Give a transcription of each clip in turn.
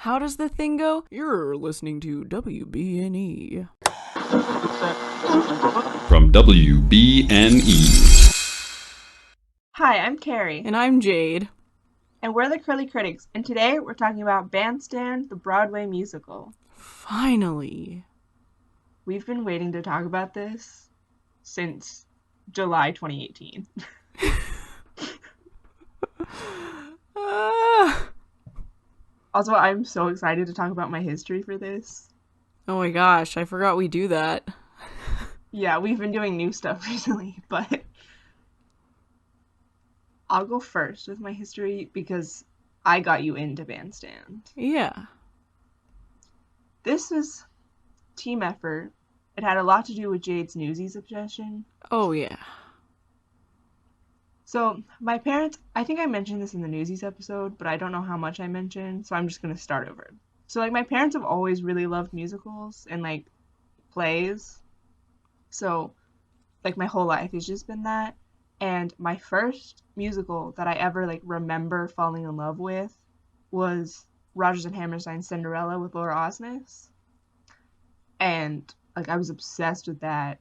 How does the thing go? You're listening to WBNE. From WBNE. Hi, I'm Cari. And I'm Jade. And we're the Curly Critics, and today we're talking about Bandstand, the Broadway musical. Finally. We've been waiting to talk about this since July 2018. Also, I'm so excited to talk about my history for this. Oh my gosh, I forgot we do that. Yeah, we've been doing new stuff recently, but I'll go first with my history because I got you into Bandstand. Yeah. This was team effort. It had a lot to do with Jade's Newsies obsession. Oh yeah. So, my parents, I think I mentioned this in the Newsies episode, but I don't know how much I mentioned, so I'm just going to start over. So, my parents have always really loved musicals and, plays. So, my whole life has just been that. And my first musical that I ever, remember falling in love with was Rodgers and Hammerstein's Cinderella with Laura Osnes. And, I was obsessed with that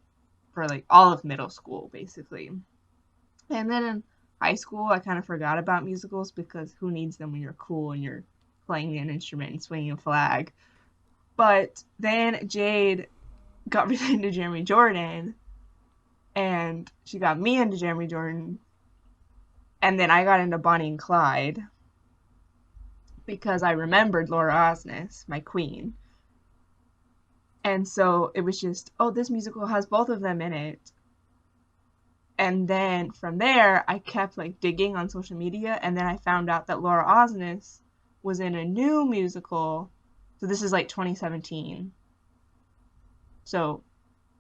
for, all of middle school, basically. And then in high school, I kind of forgot about musicals because who needs them when you're cool and you're playing an instrument and swinging a flag. But then Jade got really into Jeremy Jordan, and she got me into Jeremy Jordan, and then I got into Bonnie and Clyde because I remembered Laura Osnes, my queen. And so it was just, oh, this musical has both of them in it. And then from there, I kept digging on social media, and then I found out that Laura Osnes was in a new musical. So this is 2017. So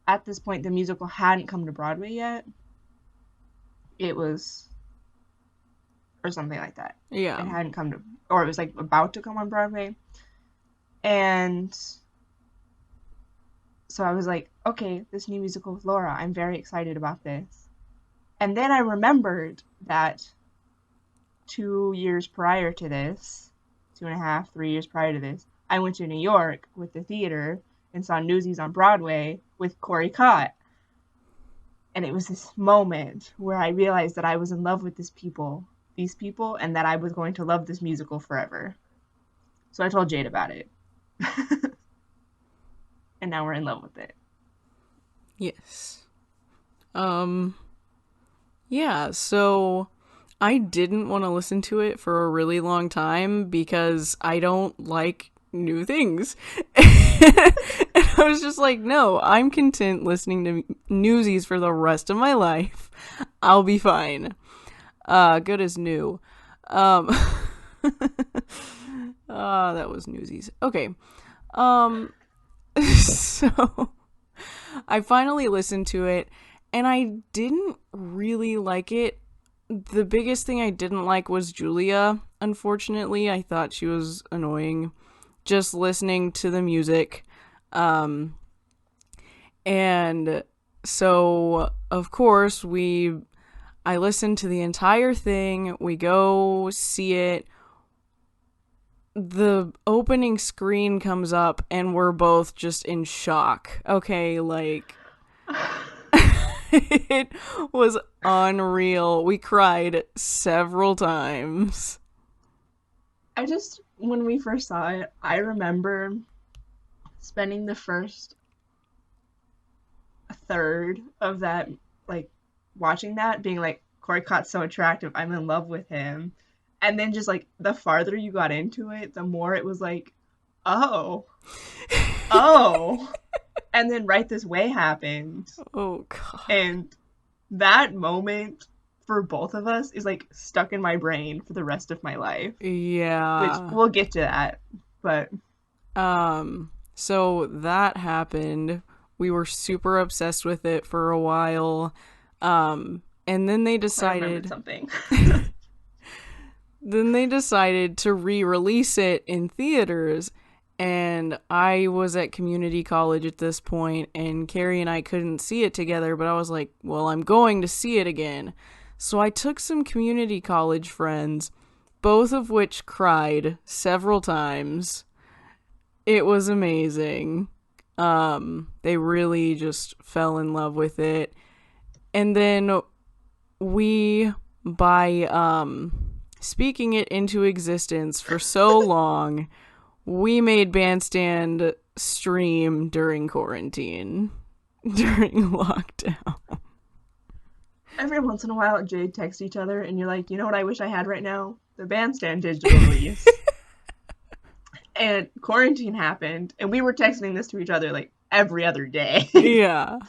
at this point, the musical hadn't come to Broadway yet. It was, or something like that. Yeah. It hadn't come to, or it was about to come on Broadway. And so I was okay, this new musical with Laura, I'm very excited about this. And then I remembered that 2 years prior to this, 2.5, 3 years prior to this, I went to New York with the theater and saw Newsies on Broadway with Corey Cott. And it was this moment where I realized that I was in love with these people, and that I was going to love this musical forever. So I told Jade about it. And now we're in love with it. Yes. Yeah, so I didn't want to listen to it for a really long time because I don't like new things. And I was just no, I'm content listening to Newsies for the rest of my life. I'll be fine. Good as new. That was Newsies. Okay. So I finally listened to it, and I didn't really like it. The biggest thing I didn't like was Julia, unfortunately. I thought she was annoying just listening to the music. And so, of course, I listened to the entire thing. We go see it. The opening screen comes up, and we're both just in shock. Okay, it was unreal. We cried several times. When we first saw it, I remember spending the first third of that, watching that, being Corey Cott's so attractive, I'm in love with him. And then just, the farther you got into it, the more it was oh. And then Right This Way happened. Oh, God. And that moment for both of us is, stuck in my brain for the rest of my life. Yeah. Which, we'll get to that, but... So that happened. We were super obsessed with it for a while. And then they decided... I remembered something. Then they decided to re-release it in theaters, and I was at community college at this point, and Cari and I couldn't see it together, but I was like, well, I'm going to see it again. So I took some community college friends, both of which cried several times. It was amazing. They really just fell in love with it. And then we, by speaking it into existence for so long, we made Bandstand stream during quarantine, during lockdown. Every once in a while, Jade texts each other, and you're like, you know what I wish I had right now? The Bandstand digital release. And quarantine happened, and we were texting this to each other like every other day. Yeah.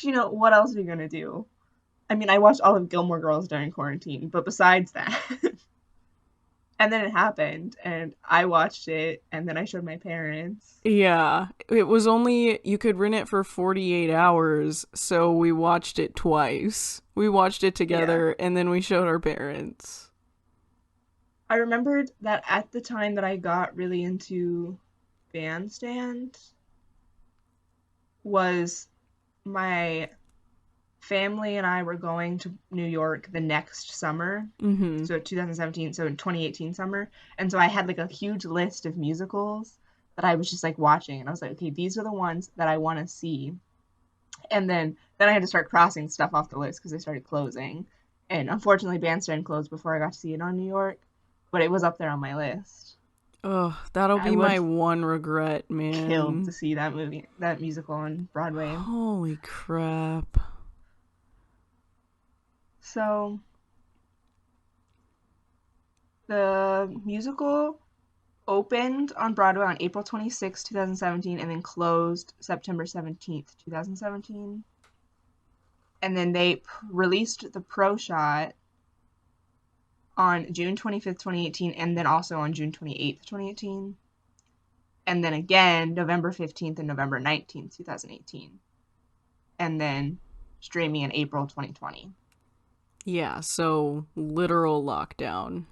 You know, what else are we gonna do? I mean, I watched all of Gilmore Girls during quarantine, but besides that. And then it happened, and I watched it, and then I showed my parents. Yeah. It was only, you could rent it for 48 hours, so we watched it twice. We watched it together, and then we showed our parents. I remembered that at the time that I got really into Bandstand was my family and I were going to New York the next summer. Mm-hmm. So 2017, so in 2018 summer. And so I had like a huge list of musicals that I was just like watching. And I was like, okay, these are the ones that I want to see. And then I had to start crossing stuff off the list because they started closing. And unfortunately, Bandstand closed before I got to see it on New York. But it was up there on my list. Oh, that'll be my one regret, man. Killed to see that musical on Broadway. Holy crap. So, the musical opened on Broadway on April 26, 2017, and then closed September 17th, 2017. And then they released the Pro Shot on June 25th, 2018, and then also on June 28th, 2018. And then again, November 15th and November 19th, 2018. And then streaming in April 2020. Yeah, so literal lockdown.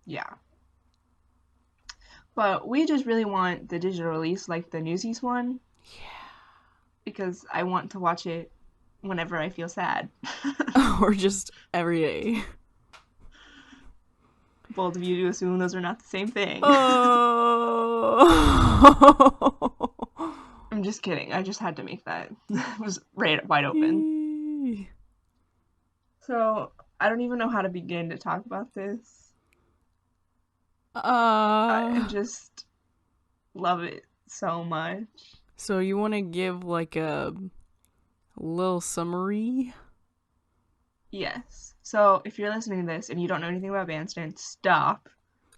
Yeah. But we just really want the digital release like the Newsies one. Yeah. Because I want to watch it whenever I feel sad. Or just every day. Bold of you to assume those are not the same thing. Oh. I'm just kidding. I just had to make that. It was right wide open. So, I don't even know how to begin to talk about this. I just love it so much. So you want to give like a little summary? Yes. So if you're listening to this and you don't know anything about Bandstand, stop.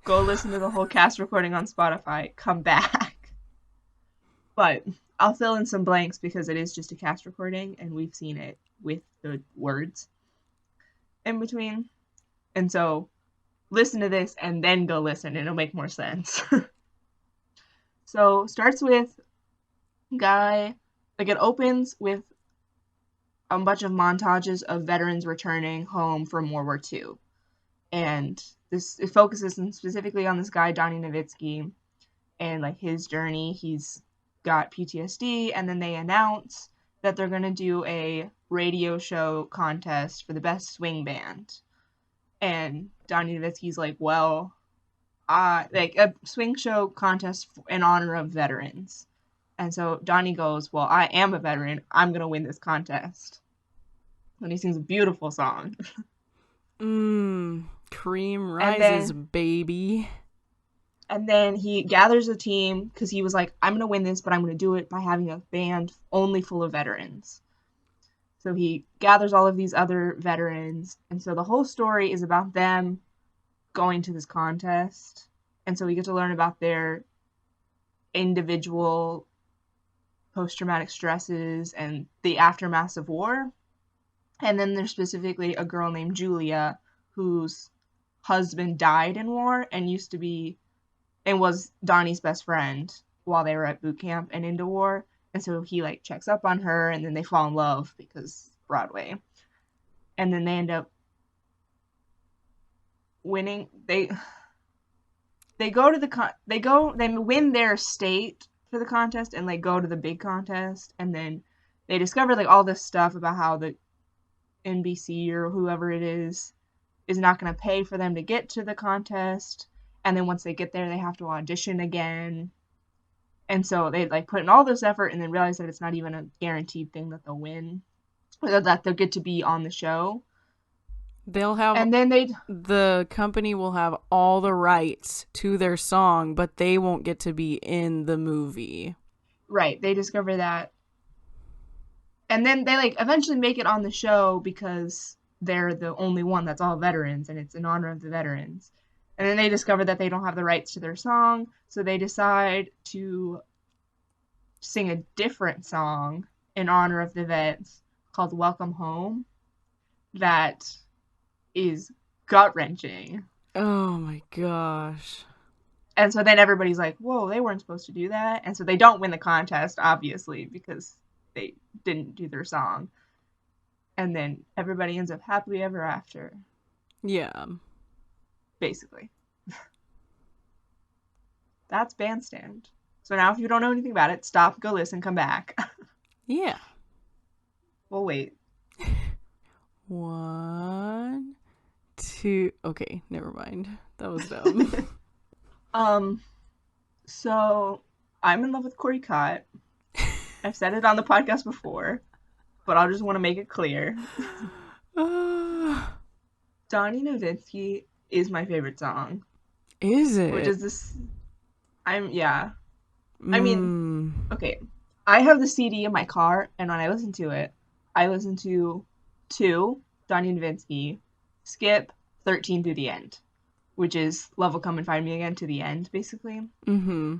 Go listen to the whole cast recording on Spotify. Come back. But I'll fill in some blanks because it is just a cast recording and we've seen it with the words in between. And so listen to this and then go listen and it'll make more sense. So starts with guy, like it opens with a bunch of montages of veterans returning home from World War II. And it focuses specifically on this guy, Donny Nowitzki, and like his journey. He's got PTSD, and then they announce that they're going to do a radio show contest for the best swing band. And Donny Nowitzki's like, well, like a swing show contest in honor of veterans. And so Donny goes, well, I am a veteran. I'm going to win this contest. And he sings a beautiful song. Cream rises, baby. And then he gathers a team because he was like, I'm going to win this, but I'm going to do it by having a band only full of veterans. So he gathers all of these other veterans. And so the whole story is about them going to this contest. And so we get to learn about their individual post-traumatic stresses and the aftermath of war. And then there's specifically a girl named Julia whose husband died in war and was Donnie's best friend while they were at boot camp and into war. And so he like checks up on her and then they fall in love because Broadway. And then they end up winning. They win their state for the contest and like go to the big contest, and then they discover like all this stuff about how the NBC or whoever it is not going to pay for them to get to the contest, And then once they get there, they have to audition again. And so they like put in all this effort and then realize that it's not even a guaranteed thing that they'll win, or that they'll get to be on the show. They'll have, and then the company will have all the rights to their song, but they won't get to be in the movie. Right, they discover that. And then they like eventually make it on the show because they're the only one that's all veterans and it's in honor of the veterans. And then they discover that they don't have the rights to their song, so they decide to sing a different song in honor of the vets called Welcome Home that is gut-wrenching. Oh my gosh. And so then everybody's like, whoa, they weren't supposed to do that. And so they don't win the contest, obviously, because they didn't do their song. And then everybody ends up happily ever after. Yeah. Basically. That's Bandstand. So now if you don't know anything about it, stop, go listen, come back. Yeah. We'll wait. 1, 2. Okay, never mind. That was dumb. So I'm in love with Corey Cott. I've said it on the podcast before, but I'll just want to make it clear. Donny Nowitzki is my favorite song. Is it? Which is this... I mean, okay. I have the CD in my car, and when I listen to it, I listen to 2, Donny Nowitzki, skip 13 through the end, which is Love Will Come and Find Me Again to the end, basically. Mm-hmm.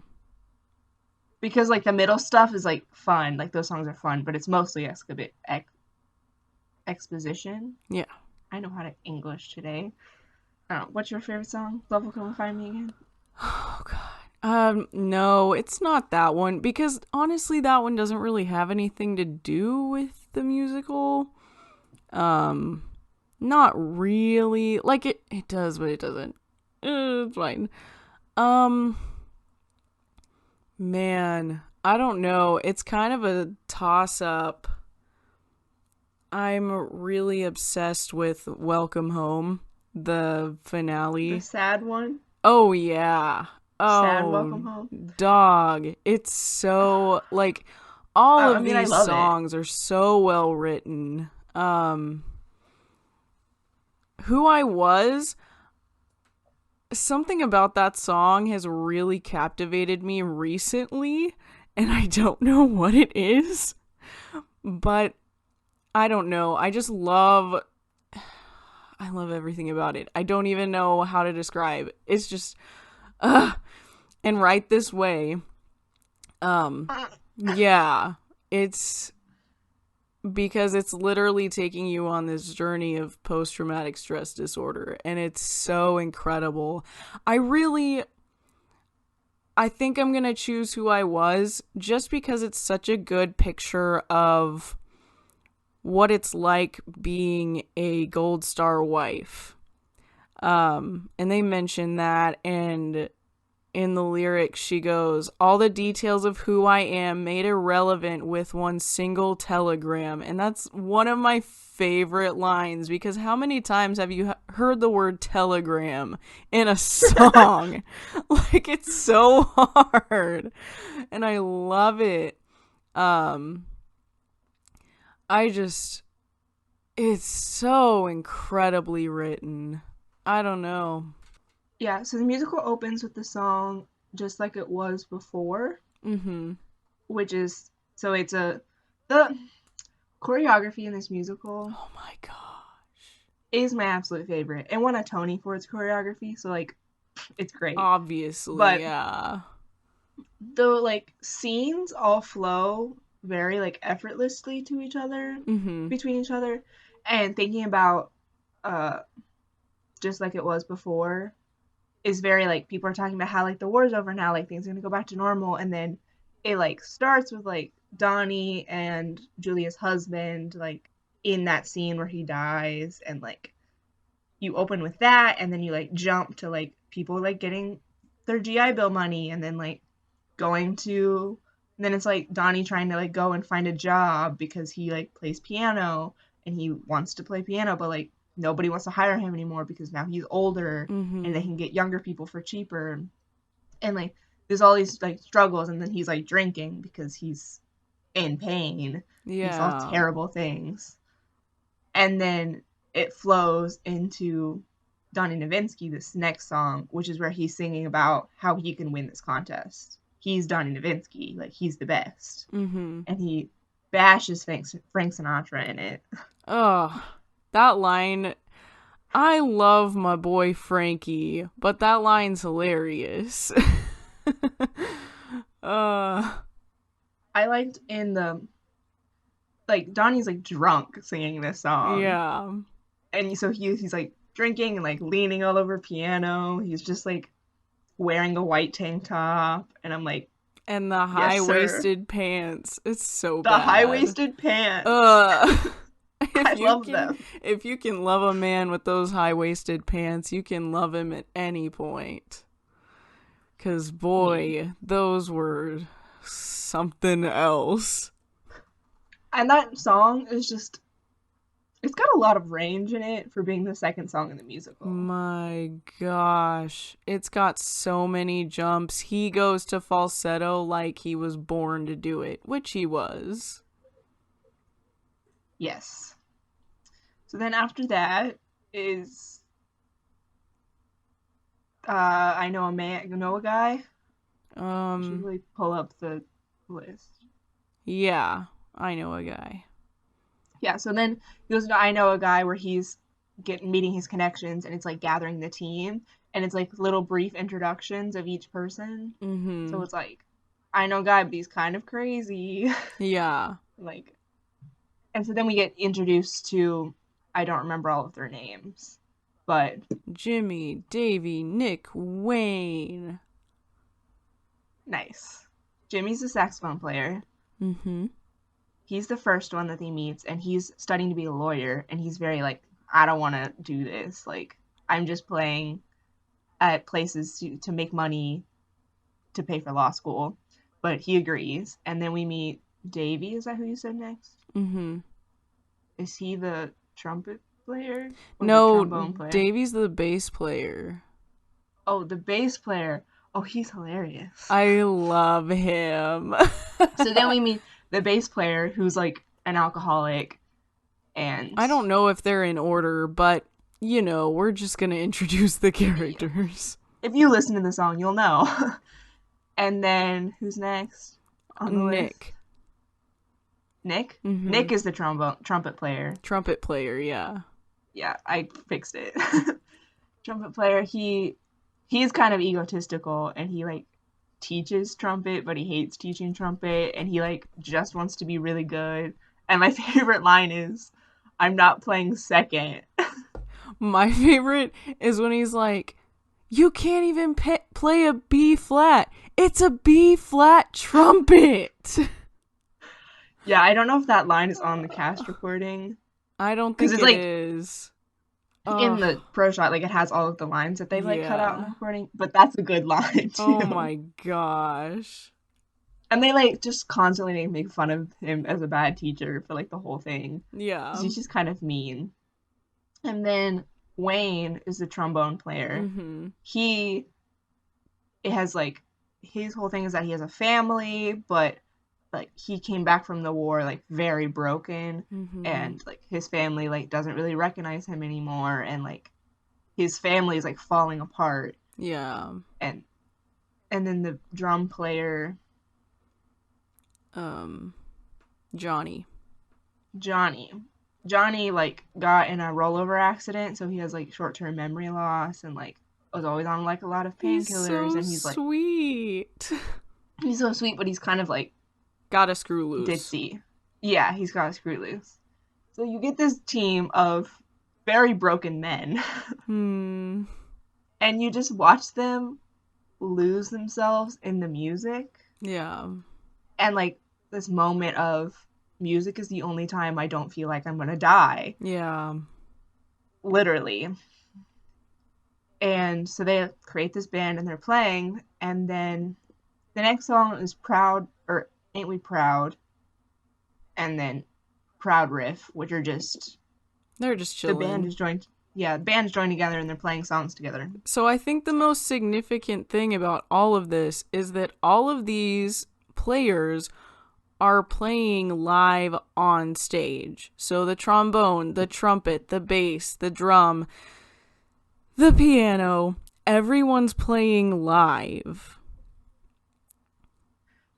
Because, like, the middle stuff is, like, fun. Like, those songs are fun, but it's mostly exposition. Yeah. I know how to English today. I don't know. What's your favorite song? Love Will Come and Find Me Again? Oh, God. No, it's not that one, because honestly, that one doesn't really have anything to do with the musical. Not really. Like, it does, but it doesn't. It's fine. Man, I don't know. It's kind of a toss-up. I'm really obsessed with Welcome Home, the finale. The sad one? Oh, yeah. Oh, Sad Welcome Home? Dog. It's so, like, all of I these love songs are so well written. Who I Was, something about that song has really captivated me recently, and I don't know what it is, but I don't know. I love everything about it. I don't even know how to describe. It's just, and Right This Way. Yeah, it's because it's literally taking you on this journey of post-traumatic stress disorder, and it's so incredible. I think I'm gonna choose Who I Was just because it's such a good picture of what it's like being a gold star wife. And they mention that, and in the lyrics she goes, all the details of who I am made irrelevant with one single telegram. And that's one of my favorite lines, because how many times have you heard the word telegram in a song? Like, it's so hard, and I love it. It's so incredibly written. I don't know. Yeah, so the musical opens with the song Just Like It Was Before. Mm-hmm. Which is, so it's the choreography in this musical. Oh my gosh. Is my absolute favorite. It won a Tony for its choreography, so, like, it's great. Obviously, but yeah. The, like, scenes all flow very, like, effortlessly to each other, between each other. And thinking about Just Like It Was Before is very, like, people are talking about how, like, the war's over now, like, things are gonna go back to normal, and then it, like, starts with, like, Donny and Julia's husband, like, in that scene where he dies, and, like, you open with that, and then you, like, jump to, like, people, like, getting their GI Bill money, and then, like, going to, and then it's, like, Donny trying to, like, go and find a job because he, like, plays piano, and he wants to play piano, but, like, nobody wants to hire him anymore because now he's older and they Mm-hmm. can get younger people for cheaper. And like there's all these like struggles, and then he's like drinking because he's in pain. He saw Yeah. terrible things. And then it flows into Donny Nowitzki, this next song, which is where he's singing about how he can win this contest. He's Donny Nowitzki, like he's the best. Mm-hmm. And he bashes Frank Sinatra in it. Oh, that line. I love my boy Frankie, but that line's hilarious. uh, I liked in the like Donnie's like drunk singing this song, yeah. and so he's like drinking and like leaning all over piano. He's just like wearing a white tank top, and I'm like, And the yes, sir. high-waisted pants. It's so The high bad. waisted pants. Ugh. I If you love can them. if you can love a man with those high-waisted pants, you can love him at any point. 'Cause I mean, boy, those were something else. and that song is just, it's got a lot of range in it for being the second song in the musical. My gosh. It's got so many jumps. He goes to falsetto like he was born to do it, which he was. Yes. So then after that is I know a man, you know a guy. I should Um, really pull up the list. yeah, I know a guy. Yeah, so then he goes to I know a guy where he's getting meeting his connections, and it's like gathering the team, and it's like little brief introductions of each person. Mm-hmm. So it's like I know a guy, but he's kind of crazy. Yeah. Like, and so then we get introduced to, I don't remember all of their names, but Jimmy, Davy, Nick, Wayne. nice. Jimmy's the saxophone player. Mm-hmm. He's the first one that he meets, and he's studying to be a lawyer, and he's very like, I don't want to do this. Like, I'm just playing at places to make money to pay for law school. But he agrees. And then we meet Davy. Is that who you said next? Mm-hmm. Is he the trumpet player or the No, trombone player? Davy's the bass player. Oh, the bass player. Oh, he's hilarious. I love him. So then we meet the bass player who's like an alcoholic, and I don't know if they're in order, but we're just gonna introduce the yeah, characters. if you listen to the song, you'll know. And then who's next on the list? Nick. Nick? Mm-hmm. Nick is the trumpet player. Trumpet player, yeah. Yeah, I fixed it. Trumpet player, he's kind of egotistical, and he like teaches trumpet, but he hates teaching trumpet, and he like just wants to be really good. And my favorite line is, I'm not playing second. My favorite is when he's like, you can't even play a B flat. It's a B flat trumpet. Yeah, I don't know if that line is on the cast recording, I don't because think it's it like is. in Oh, the pro shot, like it has all of the lines that they like cut out in the yeah. recording, but that's a good line Oh too. my gosh. And they like just constantly make fun of him as a bad teacher for like the whole thing, because Yeah. he's just kind of mean. And then Wayne is the trombone player. Mm-hmm. He it has like his whole thing is that he has a family, but like he came back from the war like very broken, Mm-hmm. and like his family like doesn't really recognize him anymore, and like his family is like falling apart. Yeah. and and then the drum player Um, Johnny. Johnny. Johnny like got in a rollover accident, so he has like short-term memory loss, and like was always on like a lot of He's painkillers, so and sweet. he's so sweet, but he's kind of like Gotta screw loose. ditzy. Yeah, he's got a screw loose. So you get this team of very broken men, Hmm. and you just watch them lose themselves in the music, Yeah. and like this moment of music is the only time I don't feel like I'm gonna die, Yeah. literally. And so they create this band and they're playing, and then the next song is Proud, or Ain't We Proud, and then Proud Riff, which are just They're just The band chilling. is joined. Yeah, the band's joined together and they're playing songs together. So I think the most significant thing about all of this is that all of these players are playing live on stage. So the trombone, the trumpet, the bass, the drum, the piano, everyone's playing live.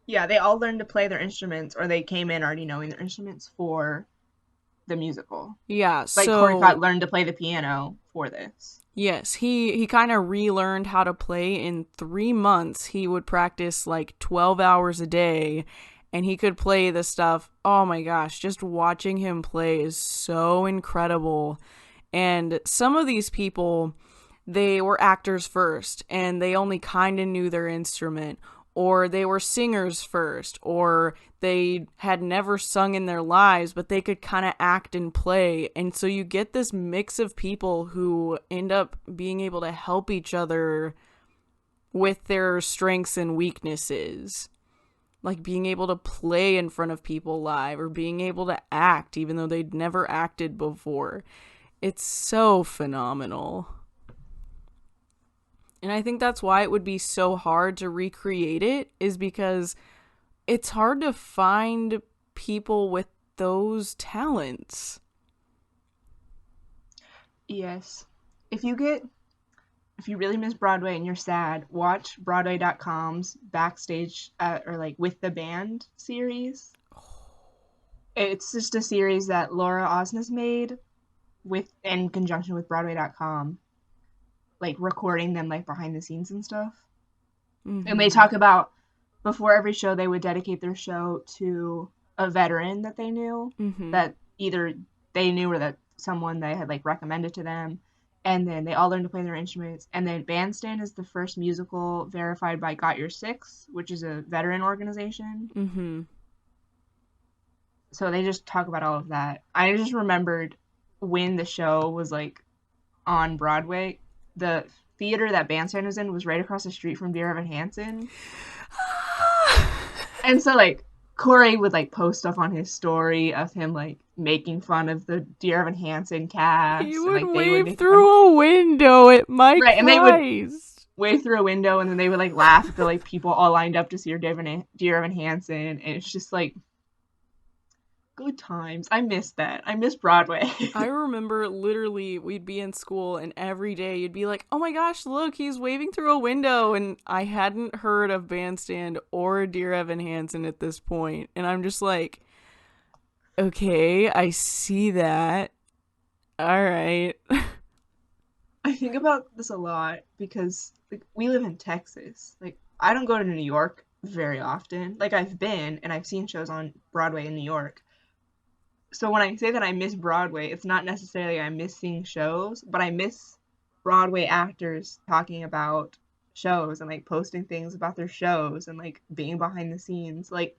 Yeah, they all learned to play their instruments, or they came in already knowing their instruments for the musical. Yeah, Like Corey Cott so learned to play the piano for this. yes, he kind of relearned how to play in 3 months. He would practice like 12 hours a day, and he could play the stuff. Oh my gosh, just watching him play is so incredible. And some of these people, they were actors first, and they only kind of knew their instrument, or they were singers first, or they had never sung in their lives, but they could kind of act and play. And so you get this mix of people who end up being able to help each other with their strengths and weaknesses. Like being able to play in front of people live, or being able to act even though they'd never acted before. It's so phenomenal. And I think that's why it would be so hard to recreate it, is because it's hard to find people with those talents. Yes. If you really miss Broadway and you're sad, watch Broadway.com's Backstage or like With the Band series. It's just a series that Laura Osnes made in conjunction with Broadway.com, like recording them like behind the scenes and stuff. Mm-hmm. And they talk about, before every show, they would dedicate their show to a veteran that they knew, that either they knew or that someone they had like recommended to them. And then they all learned to play their instruments. And then Bandstand is the first musical verified by Got Your Six, which is a veteran organization. Mm-hmm. So they just talk about all of that. I just remembered when the show was like on Broadway, the theater that Bandstand was in was right across the street from Dear Evan Hansen. And so like Corey would like post stuff on his story of him like making fun of the Dear Evan Hansen cast. He and, would like, they wave make through a window at my Right, and they would wave through a window, and then they would like laugh at the like people all lined up to see Dear Evan Hansen, and it's just like good times. I miss that. I miss Broadway. I remember literally we'd be in school and every day you'd be like, oh my gosh, look, he's waving through a window. And I hadn't heard of Bandstand or Dear Evan Hansen at this point. And I'm just like, okay, I see that. All right. I think about this a lot because like we live in Texas. Like I don't go to New York very often. Like I've been and I've seen shows on Broadway in New York. So when I say that I miss Broadway, it's not necessarily I miss seeing shows, but I miss Broadway actors talking about shows and like posting things about their shows and like being behind the scenes. Like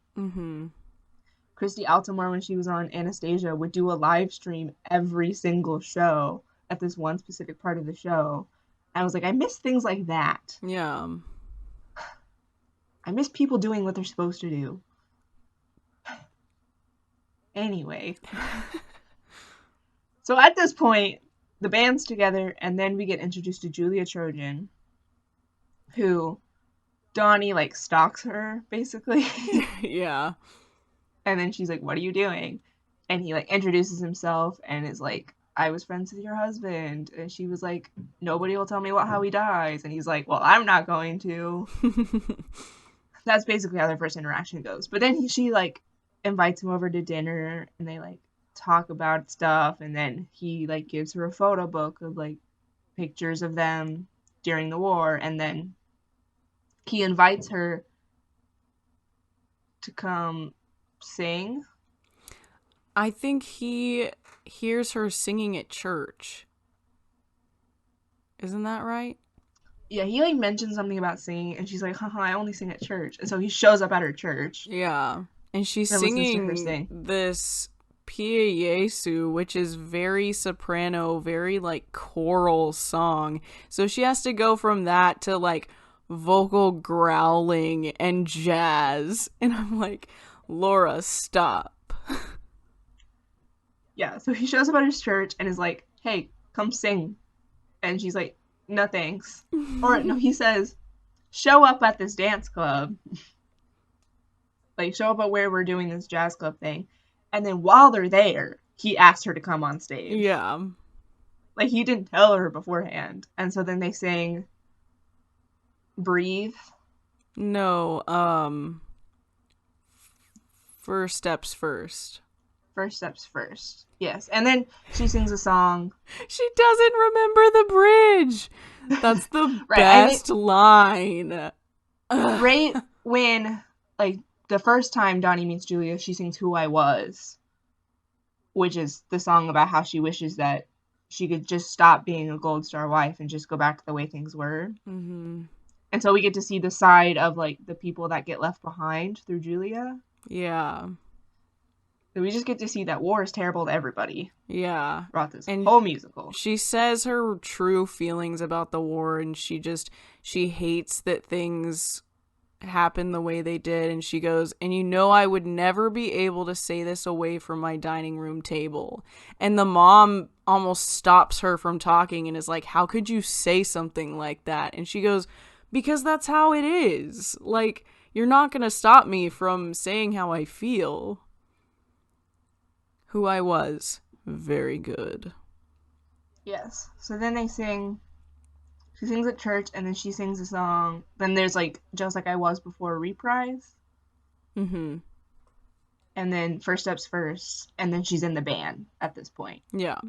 Christy Altomore, when she was on Anastasia, would do a live stream every single show at this one specific part of the show. And I was like, I miss things like that. Yeah. I miss people doing what they're supposed to do. Anyway. So at this point, the band's together, and then we get introduced to Julia Trojan, who Donny like stalks her, basically. Yeah. And then she's like, what are you doing? And he like introduces himself and is like, I was friends with your husband. And she was like, nobody will tell me how he dies. And he's like, well, I'm not going to. That's basically how their first interaction goes. But then she like invites him over to dinner and they like talk about stuff. And then he like gives her a photo book of like pictures of them during the war. And then he invites her to come sing. I think he hears her singing at church. Isn't that right? Yeah, he like mentions something about singing, and she's like, haha, I only sing at church. And so he shows up at her church. Yeah. And she's and singing this Pia Jesu, which is very soprano, very like choral song. So she has to go from that to like vocal growling and jazz. And I'm like, Laura, stop. Yeah, so he shows up at his church and is like, hey, come sing. And she's like, no thanks. Or no, he says, show up at this dance club. Like, show up at where we're doing this jazz club thing. And then while they're there, he asked her to come on stage. Yeah. Like, he didn't tell her beforehand. And so then they sing Breathe. No, First Steps First. First Steps First. Yes. And then she sings a song. She doesn't remember the bridge. That's the Right, best line. Right when, like, the first time Donny meets Julia, she sings Who I Was, which is the song about how she wishes that she could just stop being a Gold Star wife and just go back to the way things were. Mm-hmm. And so we get to see the side of, like, the people that get left behind through Julia. Yeah. So we just get to see that war is terrible to everybody. Yeah. Throughout this And whole musical. she says her true feelings about the war, and she hates that things happen the way they did, and she goes, and you know I would never be able to say this away from my dining room table. And the mom almost stops her from talking and is like, how could you say something like that? And she goes, because that's how it is. Like, you're not gonna stop me from saying how I feel. Who I Was. Very good. Yes. So then they sing. She sings at church, and then she sings a song. Then there's, like, Just Like I Was Before reprise. Mm-hmm. And then First Steps First. And then she's in the band at this point. Yeah.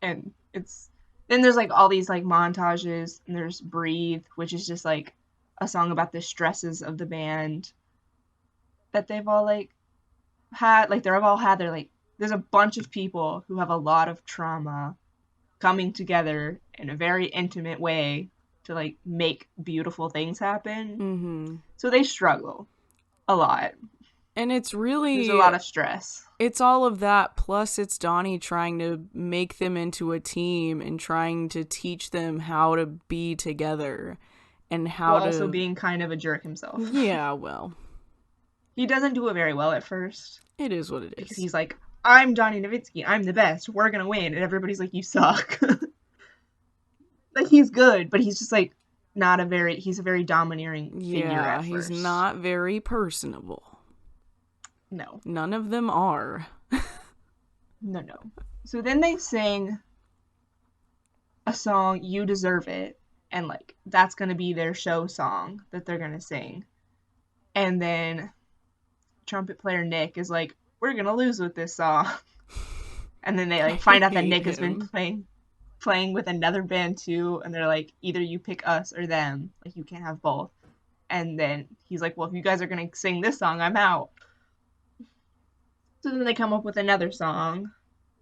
And it's... Then there's, like, all these, like, montages. And there's Breathe, which is just, like, a song about the stresses of the band that they've all, like, had. Like, they've all had their, like... There's a bunch of people who have a lot of trauma coming together in a very intimate way to, like, make beautiful things happen. Mm-hmm. So they struggle a lot. And it's really... There's a lot of stress. It's all of that, plus it's Donny trying to make them into a team and trying to teach them how to be together and how While to... also being kind of a jerk himself. Yeah, well. He doesn't do it very well at first. It is what it is. Because he's like, I'm Donny Nowitzki, I'm the best, we're gonna win. And everybody's like, you suck. Like, he's good, but he's just, like, he's a very domineering figure at first. He's not very personable. No. None of them are. No. So then they sing a song, You Deserve It, and, like, that's gonna be their show song that they're gonna sing. And then trumpet player Nick is like, we're gonna lose with this song. And then they, like, find out that Nick has been playing with another band too, and they're like, either you pick us or them, like, you can't have both. And then he's like, well, if you guys are gonna sing this song, I'm out. So then they come up with another song,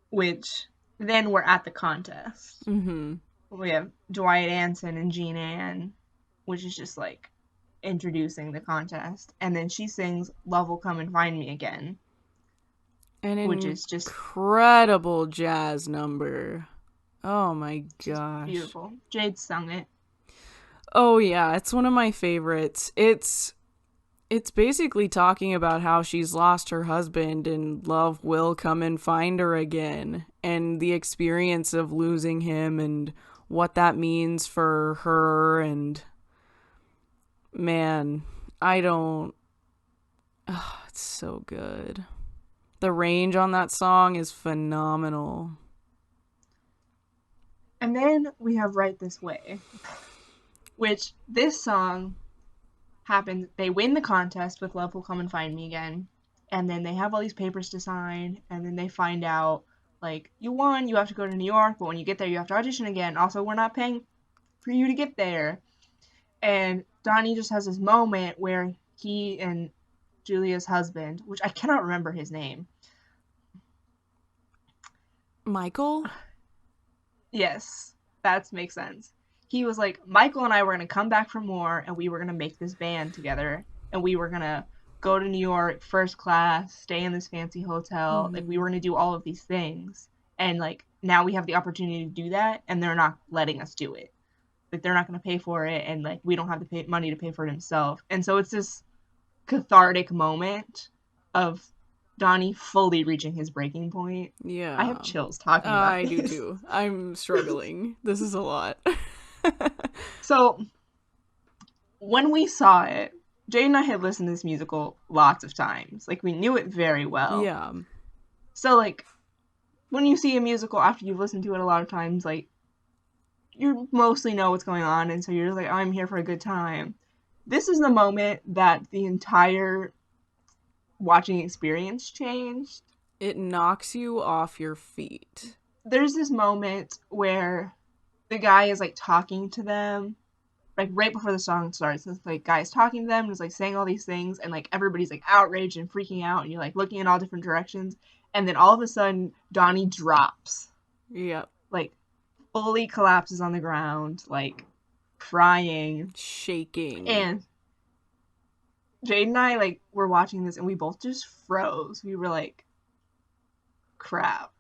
which then we're at the contest. Mm-hmm. We have Dwight Anson and Jean Ann, which is just, like, introducing the contest. And then she sings Love Will Come and Find Me Again. Which is just incredible jazz number. Oh my gosh. Beautiful. Jade sung it. Oh yeah, it's one of my favorites. It's basically talking about how she's lost her husband and love will come and find her again, and the experience of losing him and what that means for her. And man, it's so good. The range on that song is phenomenal. And then we have Right This Way, which this song happens. They win the contest with Love Will Come and Find Me Again. And then they have all these papers to sign. And then they find out, like, you won, you have to go to New York. But when you get there, you have to audition again. Also, we're not paying for you to get there. And Donny just has this moment where he and Julia's husband, which I cannot remember his name. Michael? Yes, that makes sense. He was like, Michael and I were going to come back from war, and we were going to make this band together, and we were going to go to New York first class, stay in this fancy hotel. Mm-hmm. Like, we were going to do all of these things. And, like, now we have the opportunity to do that, and they're not letting us do it. Like, they're not going to pay for it, and, like, we don't have the money to pay for it himself. And so it's this cathartic moment of Donny fully reaching his breaking point. Yeah. I have chills talking about I do this. too. I'm struggling. This is a lot. So, when we saw it, Jade and I had listened to this musical lots of times. Like, we knew it very well. Yeah. So, like, when you see a musical after you've listened to it a lot of times, like, you mostly know what's going on, and so you're just like, I'm here for a good time. This is the moment that the entire watching experience changed. It knocks you off your feet. There's this moment where the guy is, like, talking to them, like, right before the song starts. This, like, guy is talking to them and is, like, saying all these things, and, like, everybody's, like, outraged and freaking out, and you're, like, looking in all different directions, and then all of a sudden, Donny drops. Yep. Like, fully collapses on the ground, like, crying. Shaking. And Jade and I, like, were watching this, and we both just froze. We were like, crap.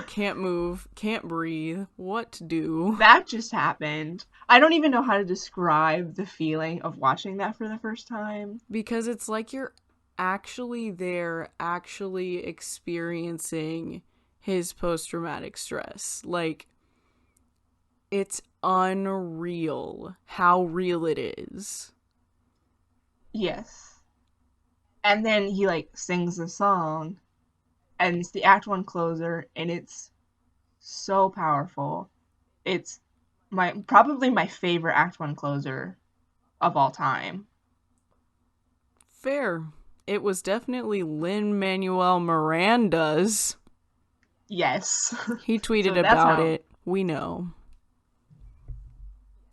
Can't move, can't breathe, what to do? That just happened. I don't even know how to describe the feeling of watching that for the first time. Because it's like you're actually there, actually experiencing his post-traumatic stress. Like, it's unreal how real it is. Yes. And then he, like, sings the song, and it's the Act 1 closer, and it's so powerful. It's probably my favorite Act 1 closer of all time. Fair. It was definitely Lin-Manuel Miranda's. Yes. He tweeted So that's about how- it. We know.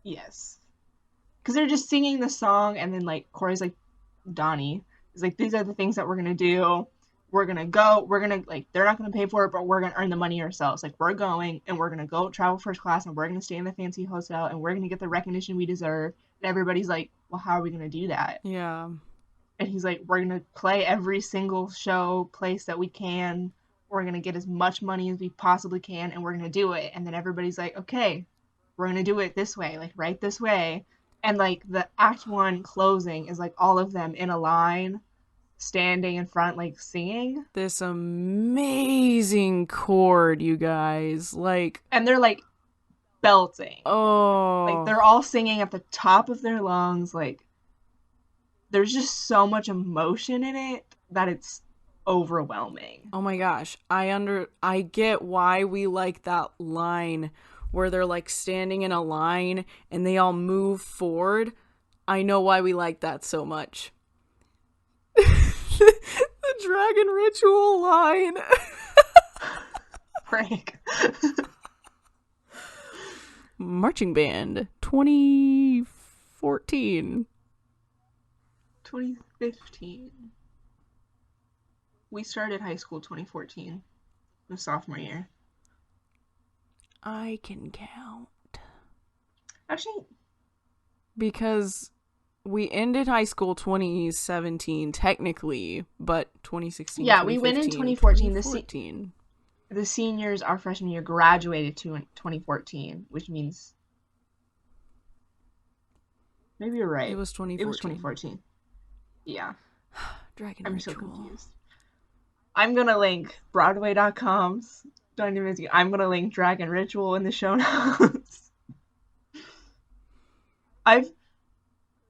Yes. Because they're just singing the song, and then, like, Corey's like, Donny is like, these are the things that we're going to do. We're going to go. We're going to, like, they're not going to pay for it, but we're going to earn the money ourselves. Like, we're going, and we're going to go travel first class, and we're going to stay in the fancy hotel, and we're going to get the recognition we deserve. And everybody's like, well, how are we going to do that? Yeah. And he's like, we're going to play every single show, place that we can. We're going to get as much money as we possibly can, and we're going to do it. And then everybody's like, okay, we're going to do it this way, like, right this way. And, like, the Act 1 closing is, like, all of them in a line, standing in front, like, singing. This amazing chord, you guys. Like, And they're, like, belting. oh. Like, they're all singing at the top of their lungs. Like, there's just so much emotion in it that it's overwhelming. Oh my gosh. I get why we like that line where they're like standing in a line and they all move forward. I know why we like that so much. The dragon ritual line. Frank. Marching band 2014. 2015. We started high school 2014, the sophomore year. I can count. Actually, Because we ended high school 2017 technically, but 2016. Yeah, we went in 2014. 2014. The seniors our freshman year graduated to in 2014, which means maybe you're right. It was 2014. It was 2014. Yeah, Dragon I'm so Ritual. confused. I'm gonna link Broadway.com's Donny Music. I'm gonna link Dragon Ritual in the show notes. I've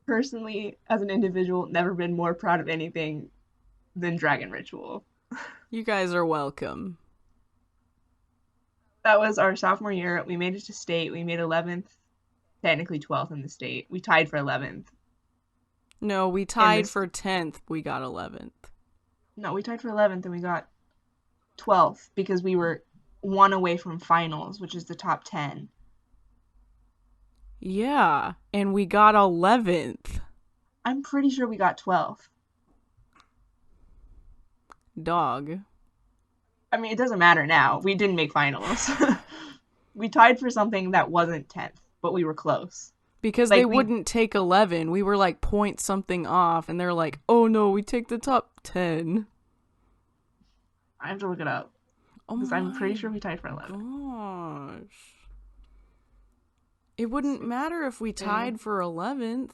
personally, as an individual, never been more proud of anything than Dragon Ritual. You guys are welcome. That was our sophomore year. We made it to state. We made 11th, technically 12th in the state. We tied for 11th. No, we tied for 10th. We got 11th. No, we tied for 11th and we got 12th because we were one away from finals, which is the top 10. Yeah, and we got 11th. I'm pretty sure we got 12th. Dog. I mean, it doesn't matter now. We didn't make finals. We tied for something that wasn't 10th, but we were close. Because Like, they we- wouldn't take 11. We were like point something off, and they're like, oh no, we take the top 10. I have to look it up Oh because I'm pretty my sure we tied for 11th. gosh. It wouldn't matter if we tied for 11th.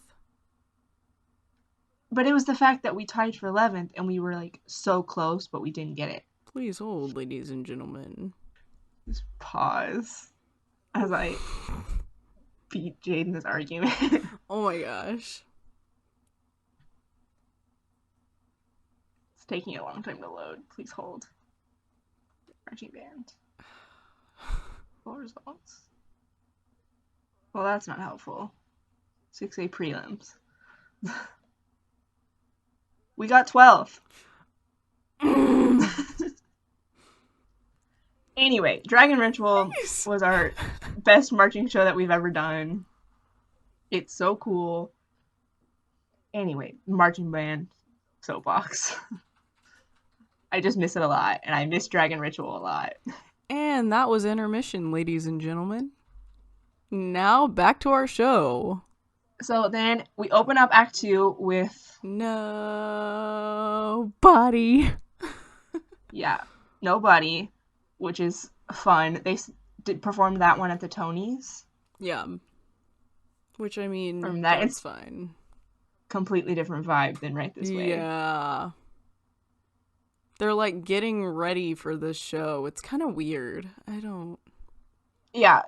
But it was the fact that we tied for 11th and we were like so close, but we didn't get it. Please hold, ladies and gentlemen. Just pause as I beat Jade in this argument. Oh my gosh. It's taking a long time to load. Please hold. Marching band. Full results. Well, that's not helpful. 6A prelims. We got 12. Anyway, Dragon Ritual was our best marching show that we've ever done. It's so cool. Anyway, marching band soapbox. I just miss it a lot, and I miss Dragon Ritual a lot. And that was intermission, ladies and gentlemen. Now back to our show. So then we open up Act 2 with... Nobody. Yeah, Nobody, which is fun. They did perform that one at the Tonys. Yeah. Which, I mean, From that, that's it's fine. completely different vibe than Right This Way. Yeah. They're, like, getting ready for this show. It's kind of weird. Yeah.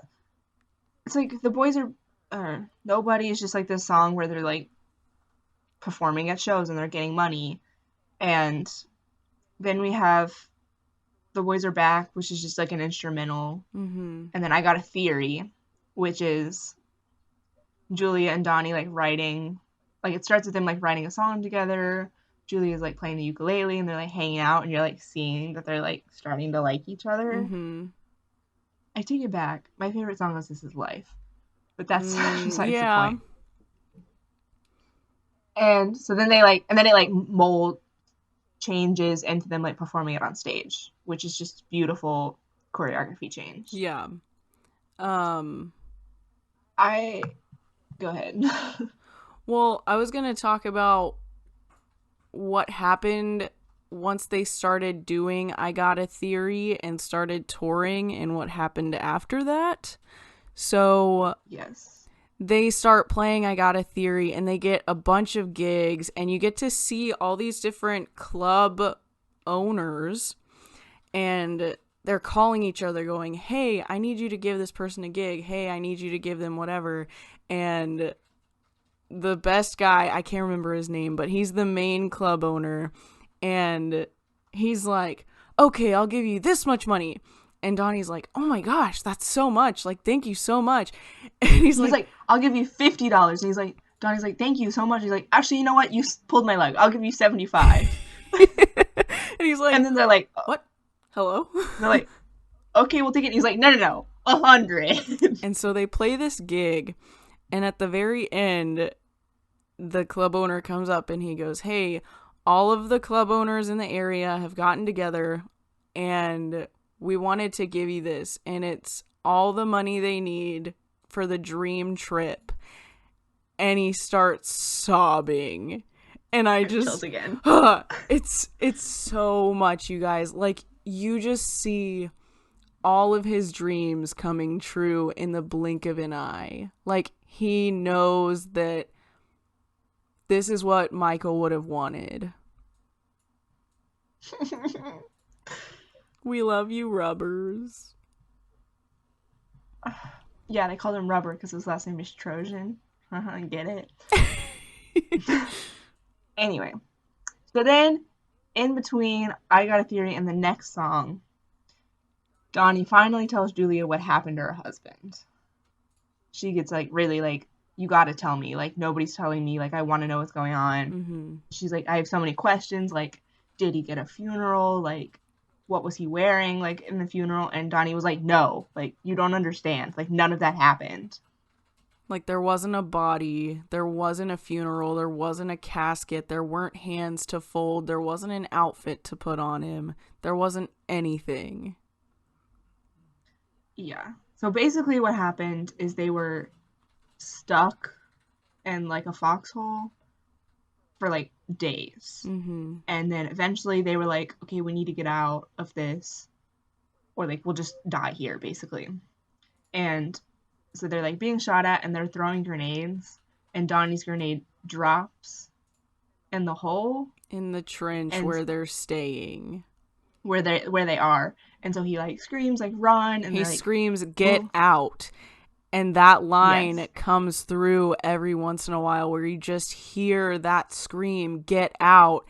It's like the boys are... Nobody is just like this song where they're like performing at shows and they're getting money. And then we have The Boys Are Back, which is just like an instrumental. Mm-hmm. And then I Got a Theory, which is Julia and Donny like writing, like it starts with them like writing a song together. Julia's like playing the ukulele and they're like hanging out and you're like seeing that they're like starting to like each other. Mm-hmm. I take it back. My favorite song is This Is Life. But that's besides the point. And so then it like mold changes into them like performing it on stage, which is just beautiful choreography change. Yeah. Go ahead. Well, I was going to talk about what happened once they started doing I Got a Theory and started touring and what happened after that. So yes, they start playing I Got a Theory and they get a bunch of gigs and you get to see all these different club owners and they're calling each other going, hey, I need you to give this person a gig. Hey, I need you to give them whatever. And the best guy, I can't remember his name, but he's the main club owner and he's like, okay, I'll give you this much money. And Donnie's like, oh my gosh, that's so much. Like, thank you so much. And he's like, I'll give you $50. And he's like, Donnie's like, thank you so much. He's like, actually, you know what? You pulled my leg. I'll give you 75. And he's like, and then they're like, what? Hello? They're like, okay, we'll take it. And he's like, no, 100. And so they play this gig. And at the very end, the club owner comes up and he goes, hey, all of the club owners in the area have gotten together and we wanted to give you this, and it's all the money they need for the dream trip. And he starts sobbing. And I just... again. It's so much, you guys. Like, you just see all of his dreams coming true in the blink of an eye. Like, he knows that this is what Michael would have wanted. We love you, Rubbers. Yeah, they called him Rubber because his last name is Trojan. Get it? Anyway, so then in between I Got a Theory and the next song, Donny finally tells Julia what happened to her husband. She gets like really like, you gotta tell me, like nobody's telling me, like I want to know what's going on. Mm-hmm. She's like, I have so many questions, like did he get a funeral, like what was he wearing, like in the funeral? And Donny was like, no, like you don't understand, like none of that happened. Like there wasn't a body, there wasn't a funeral, there wasn't a casket, there weren't hands to fold, there wasn't an outfit to put on him, there wasn't anything. Yeah, so basically what happened is they were stuck in like a foxhole for like days. Mm-hmm. And then eventually they were like, okay, we need to get out of this or like we'll just die here basically. And so they're like being shot at and they're throwing grenades and Donnie's grenade drops in the hole In the trench and where they're staying. where they are. And so he like screams like run and He they're like, screams, "Get "Ooh." out." And that line Yes. comes through every once in a while where you just hear that scream, "Get out."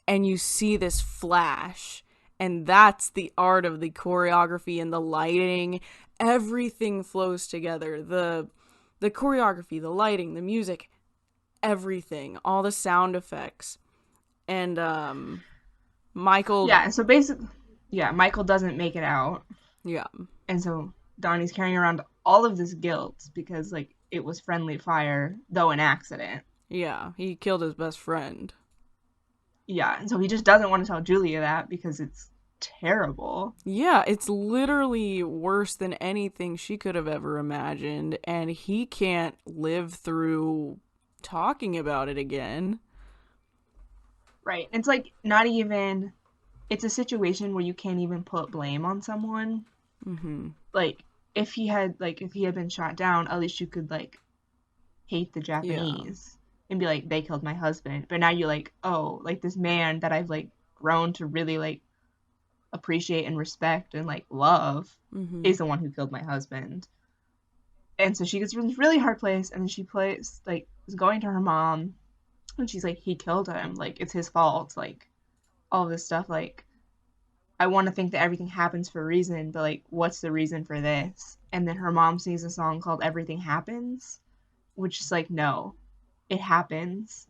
And you see this flash. And that's the art of the choreography and the lighting. Everything flows together. The choreography, the lighting, the music, everything, all the sound effects. And Michael, Yeah, and so basically, yeah, Michael doesn't make it out. yeah, And so Donnie's carrying around all of this guilt because like it was friendly fire, though an accident. yeah, he killed his best friend. Yeah, and so he just doesn't want to tell Julia that because it's terrible. Yeah, it's literally worse than anything she could have ever imagined, and he can't live through talking about it again. Right. It's like not even it's a situation where you can't even put blame on someone. Mm-hmm. Like if he had been shot down, at least you could like hate the Yeah. Japanese and be like they killed my husband. But now you're like, "Oh, like this man that I've like grown to really like appreciate and respect and like love Mm-hmm. is the one who killed my husband." And so she gets in this really hard place and then she plays like is going to her mom and she's like, "He killed him, like it's his fault, like all of this stuff, like I want to think that everything happens for a reason, but like what's the reason for this?" And then her mom sings a song called Everything Happens, which is like, no, it happens.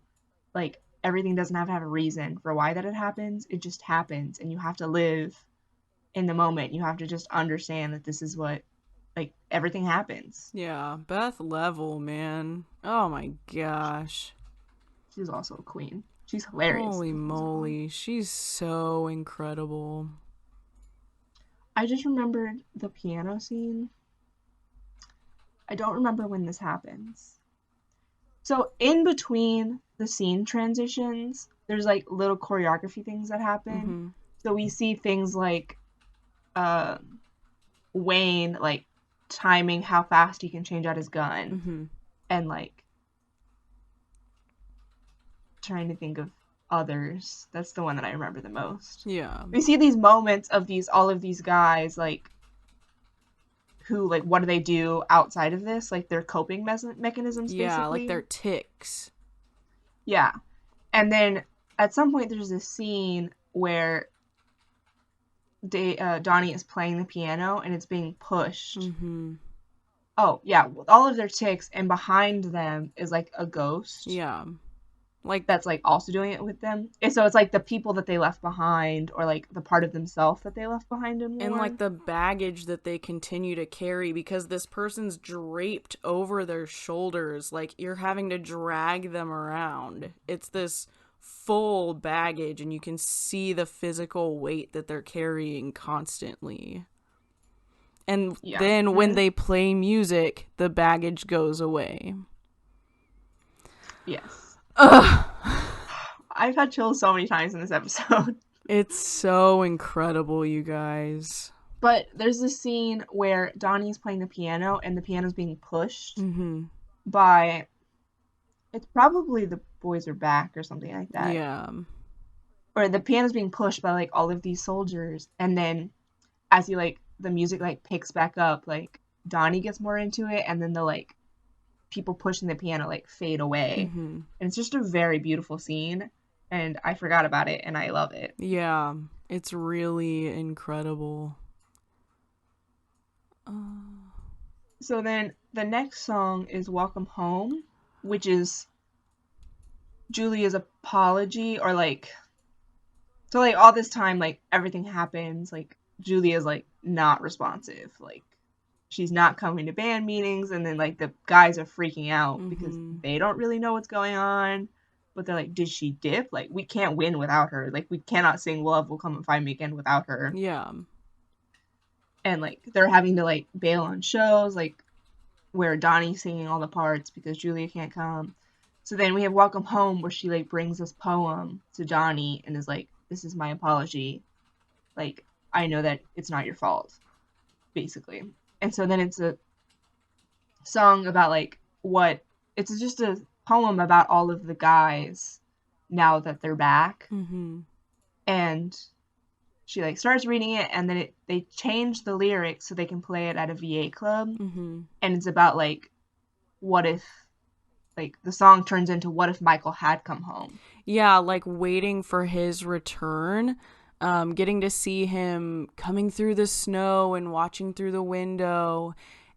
Like everything doesn't have to have a reason for why that it happens. It just happens and you have to live in the moment. You have to just understand that this is what like everything happens. Yeah, Beth Level, man. Oh my gosh. She's also a queen. She's hilarious. Holy moly. She's so incredible. I just remembered the piano scene. I don't remember when this happens. So in between the scene transitions, there's like little choreography things that happen. Mm-hmm. So we see things like uh, Wayne like timing how fast he can change out his gun Mm-hmm. and like trying to think of others. That's the one that I remember the most. Yeah. We see these moments of these all of these guys like who like what do they do outside of this, like their coping mechanisms Yeah, like basically. they're ticks. Yeah. And then at some point there's this scene where Donnie is playing the piano and it's being pushed. Mm-hmm. Oh yeah, with all of their ticks, and behind them is like a ghost Yeah. Like, that's like also doing it with them. And so it's like the people that they left behind, or like the part of themselves that they left behind in war. and like the baggage that they continue to carry because this person's draped over their shoulders. Like, you're having to drag them around. It's this full baggage, and you can see the physical weight that they're carrying constantly. And Yeah. then when they play music, the baggage goes away. Yes. Ugh. I've had chills so many times in this episode. It's so incredible, you guys. But there's this scene where Donnie's playing the piano and the piano's being pushed Mm-hmm. by, it's probably The Boys Are Back or something like that. Yeah. Or the piano's being pushed by like all of these soldiers, and then as he like the music like picks back up, like Donnie gets more into it, and then the like people pushing the piano like fade away. Mm-hmm. And it's just a very beautiful scene, and I forgot about it and I love it. Yeah. It's really incredible. So then the next song is Welcome Home, which is Julia's apology, or like, so like all this time like everything happens, like Julia's like not responsive, like she's not coming to band meetings, and then like the guys are freaking out because they don't really know what's going on, but they're like, did she dip? Like we can't win without her, like we cannot sing Love Will Come and Find Me Again without her. Yeah. And like they're having to like bail on shows like where Donnie's singing all the parts because Julia can't come. So then we have Welcome Home, where she like brings this poem to Donnie and is like, this is my apology, like I know that it's not your fault, basically. And so then it's a song about like what it's just a poem about all of the guys now that they're back. Mm-hmm. And she like starts reading it, and then they change the lyrics so they can play it at a VA club. Mm-hmm. And it's about like, what if, like, the song turns into what if Michael had come home. Yeah, like waiting for his return, getting to see him coming through the snow and watching through the window,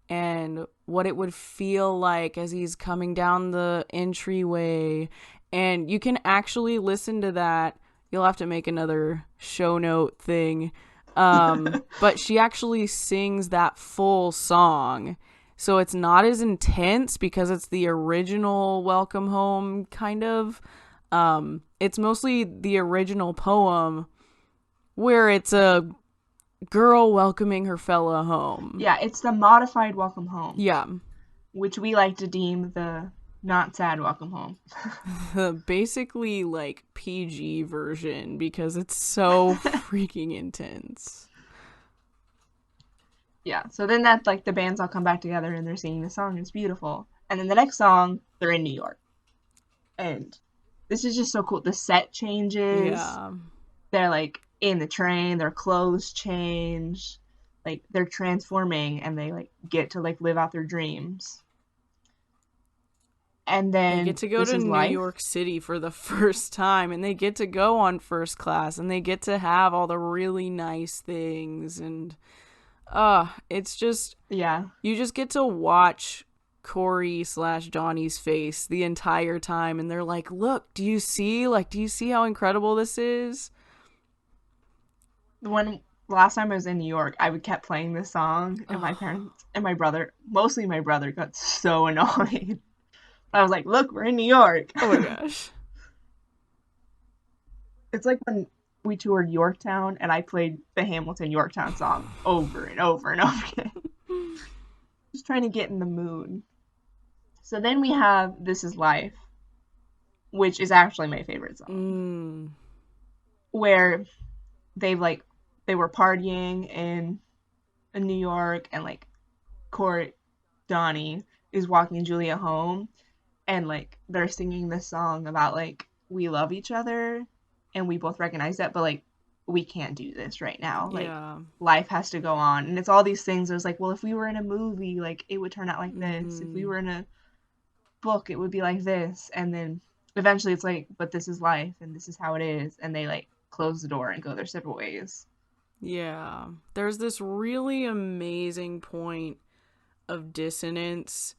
and what it would feel like as he's coming down the entryway. And you can actually listen to that. You'll have to make another show note thing. But she actually sings that full song. So it's not as intense because it's the original Welcome Home, kind of. It's mostly the original poem where it's a girl welcoming her fella home. Yeah, it's the modified Welcome Home. Yeah. Which we like to deem the not sad Welcome Home. Basically, like, PG version because it's so freaking intense. Yeah, so then that, like, the bands all come back together and they're singing the song. It's beautiful. And then the next song, they're in New York. And this is just so cool. The set changes. Yeah. They're, like, in the train. Their clothes change. Like, they're transforming and they, like, get to, like, live out their dreams. And then they get to go to New York City for the first time, and they get to go on first class, and they get to have all the really nice things, and it's just, yeah, you just get to watch Corey / Donny's face the entire time, and they're like, look, do you see how incredible this is? When last time I was in New York, I would kept playing this song, and my parents and my brother, mostly my brother, got so annoyed. I was like, look, we're in New York. Oh my gosh. It's like when we toured Yorktown and I played the Hamilton Yorktown song over and over and over again. Just trying to get in the mood. So then we have This Is Life, which is actually my favorite song. Where they were partying in New York, and like Donny is walking Julia home, and like they're singing this song about like we love each other and we both recognize that, but like we can't do this right now. Like life has to go on. And it's all these things. There's like, well, if we were in a movie, like it would turn out like this. If we were in a book, it would be like this. And then eventually it's like, but this is life and this is how it is. And they like close the door and go their separate ways. Yeah. There's this really amazing point of dissonance.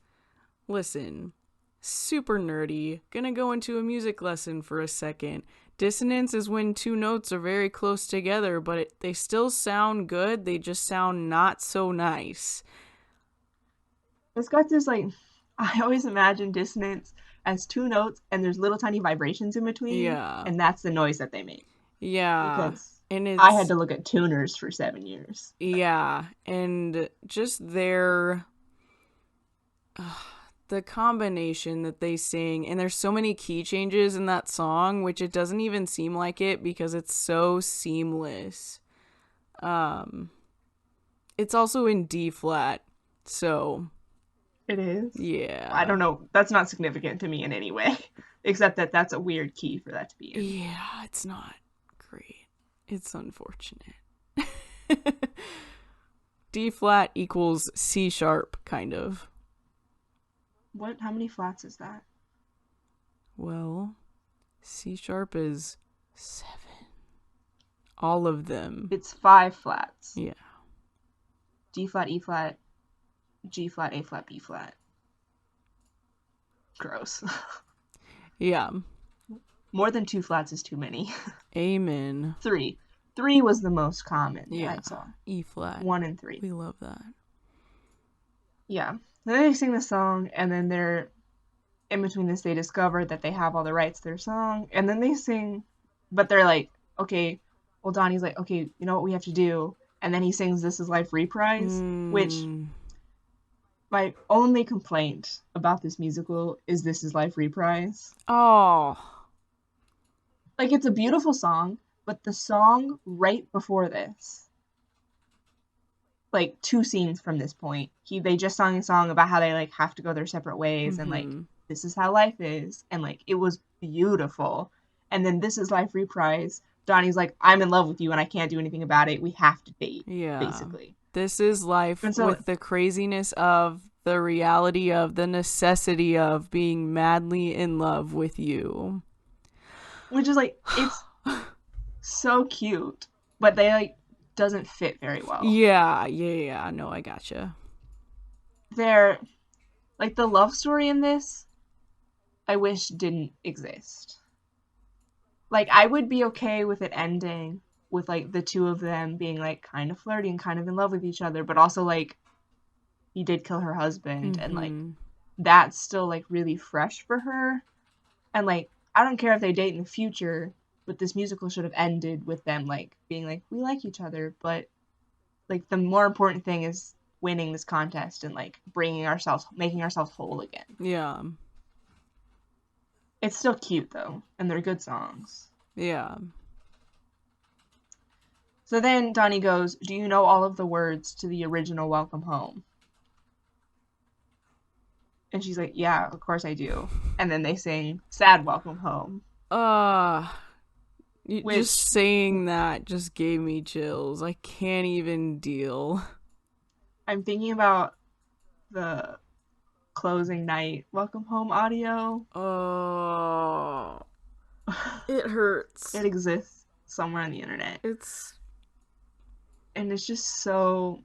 Listen, super nerdy. Gonna go into a music lesson for a second. Dissonance is when two notes are very close together, but they still sound good. They just sound not so nice. It's got this like, I always imagine dissonance as two notes and there's little tiny vibrations in between. Yeah. And that's the noise that they make. Yeah. Because and I had to look at tuners for 7 years. Yeah. And just their... the combination that they sing, and there's so many key changes in that song, which it doesn't even seem like it because it's so seamless. It's also in D flat, so it is. Yeah, I don't know. That's not significant to me in any way, except that that's a weird key for that to be in. Yeah, it's not great. It's unfortunate. D flat equals C sharp, kind of. What? How many flats is that? Well, C sharp is 7. All of them. It's 5 flats. Yeah. D flat, E flat, G flat, A flat, B flat. Gross. Yeah. More than 2 flats is too many. Amen. 3. 3 was the most common that I saw. E flat. 1 and 3. We love that. Yeah. Then they sing the song, and then they're in between this, they discover that they have all the rights to their song, and then they sing, but they're like, okay, well, Donnie's like, okay, you know what we have to do, and then he sings This Is Life Reprise, which my only complaint about this musical is This Is Life Reprise. Oh. Like, it's a beautiful song, but the song right before this, like 2 scenes from this point, they just sang a song about how they like have to go their separate ways and like this is how life is, and like it was beautiful, And then This Is Life reprise, Donny's like, I'm in love with you and I can't do anything about it. We have to date, basically. This is life And so, with the craziness of, the reality of, the necessity of being madly in love with you. which is like, it's so cute, but they like doesn't fit very well. Yeah. No, I gotcha. They're like, the love story in this, I wish didn't exist. Like, I would be okay with it ending with like the two of them being like kind of flirty and kind of in love with each other, but also like he did kill her husband, and like that's still like really fresh for her. And like, I don't care if they date in the future, but this musical should have ended with them like being like, we like each other, but like the more important thing is winning this contest and like making ourselves whole again. Yeah. It's still cute though, and they're good songs. Yeah. So then Donny goes, do you know all of the words to the original Welcome Home? And she's like, yeah, of course I do. And then they sing Sad Welcome Home. Just saying that just gave me chills. I can't even deal. I'm thinking about the closing night Welcome Home audio. Oh, it hurts. It exists somewhere on the internet. And it's just so,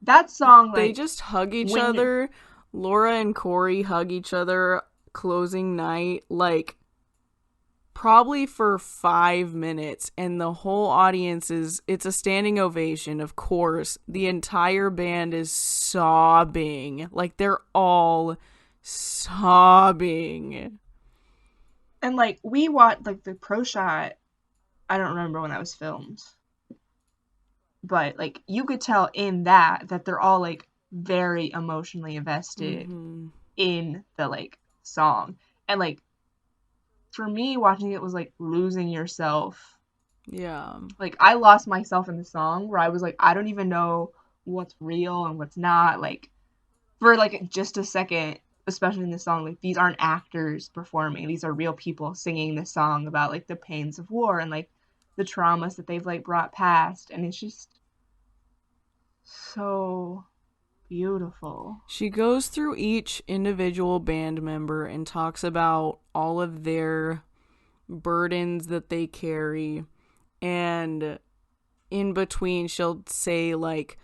that song, like, they just hug each other. Laura and Corey hug each other closing night, like, probably for 5 minutes, and the whole audience it's a standing ovation, of course. The entire band is sobbing. Like, they're all sobbing. And like, we watched like the pro shot, I don't remember when that was filmed, but like you could tell in that they're all like very emotionally invested in the like song. And like, for me, watching it was like losing yourself. Yeah. Like, I lost myself in the song where I was like, I don't even know what's real and what's not. Like, for like just a second, especially in the song, like, these aren't actors performing. These are real people singing this song about like the pains of war and like the traumas that they've like brought past. And it's just so beautiful. She goes through each individual band member and talks about all of their burdens that they carry, and in between she'll say like,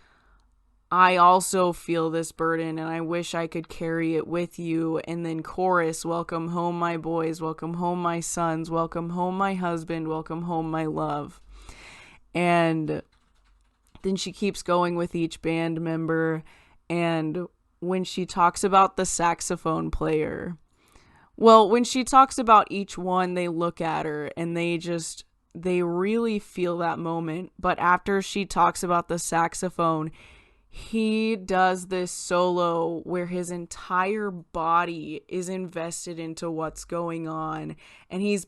I also feel this burden and I wish I could carry it with you. And then chorus, welcome home my boys, welcome home my sons, welcome home my husband, welcome home my love. And then she keeps going with each band member. And when she talks about the saxophone player, well, when she talks about each one, they look at her and they really feel that moment. But after she talks about the saxophone, he does this solo where his entire body is invested into what's going on. And he's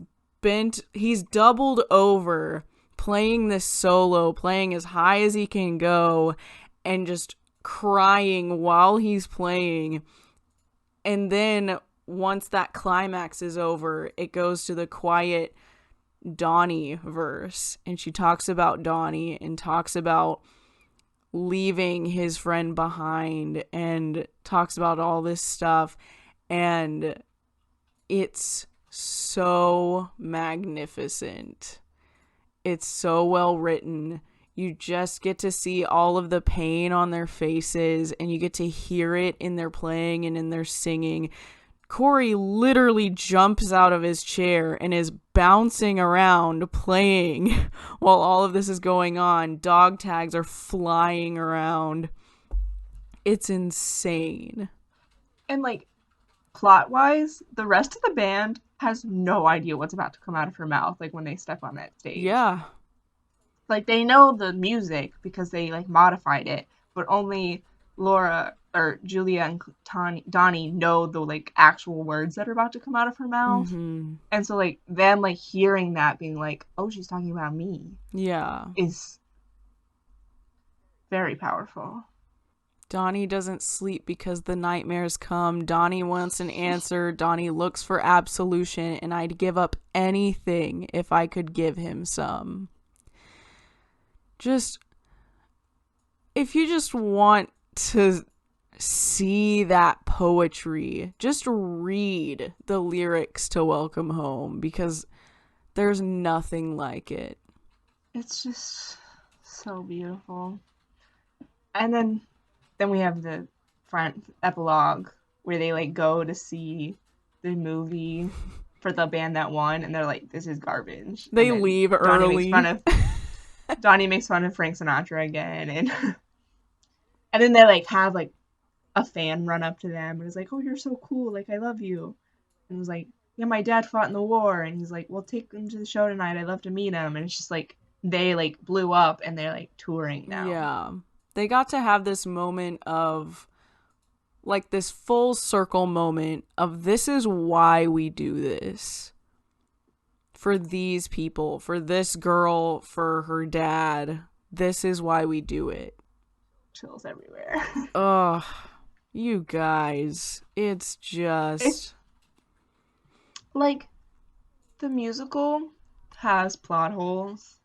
doubled over playing this solo, playing as high as he can go, and just crying while he's playing. And then once that climax is over, it goes to the quiet Donny verse, and she talks about Donny and talks about leaving his friend behind and talks about all this stuff, and it's so magnificent. It's so well written. You just get to see all of the pain on their faces, and you get to hear it in their playing and in their singing. Corey literally jumps out of his chair and is bouncing around playing while all of this is going on. Dog tags are flying around. It's insane. And like, plot-wise, the rest of the band has no idea what's about to come out of her mouth, like when they step on that stage. Yeah. Like, they know the music because they like modified it, but only Laura or Julia and Donny know the like actual words that are about to come out of her mouth. Mm-hmm. And so like them like hearing that, being like, oh, she's talking about me. Yeah. Is very powerful. Donny doesn't sleep because the nightmares come. Donny wants an answer. Donny looks for absolution, and I'd give up anything if I could give him some. Just, if you just want to see that poetry, just read the lyrics to Welcome Home, because there's nothing like it. It's just so beautiful. And then we have the front epilogue where they like go to see the movie for the band that won, and they're like, this is garbage. They leave early. Donny makes fun of Frank Sinatra again, and then they like have like a fan run up to them and is like, oh, you're so cool, like I love you. And it was like, yeah, my dad fought in the war. And he's like, well, take him to the show tonight, I'd love to meet him. And it's just like they like blew up and they're like touring now. Yeah, they got to have this moment of like this full circle moment of, this is why we do this. For these people, for this girl, for her dad, this is why we do it. Chills everywhere. Ugh, you guys, it's like, the musical has plot holes,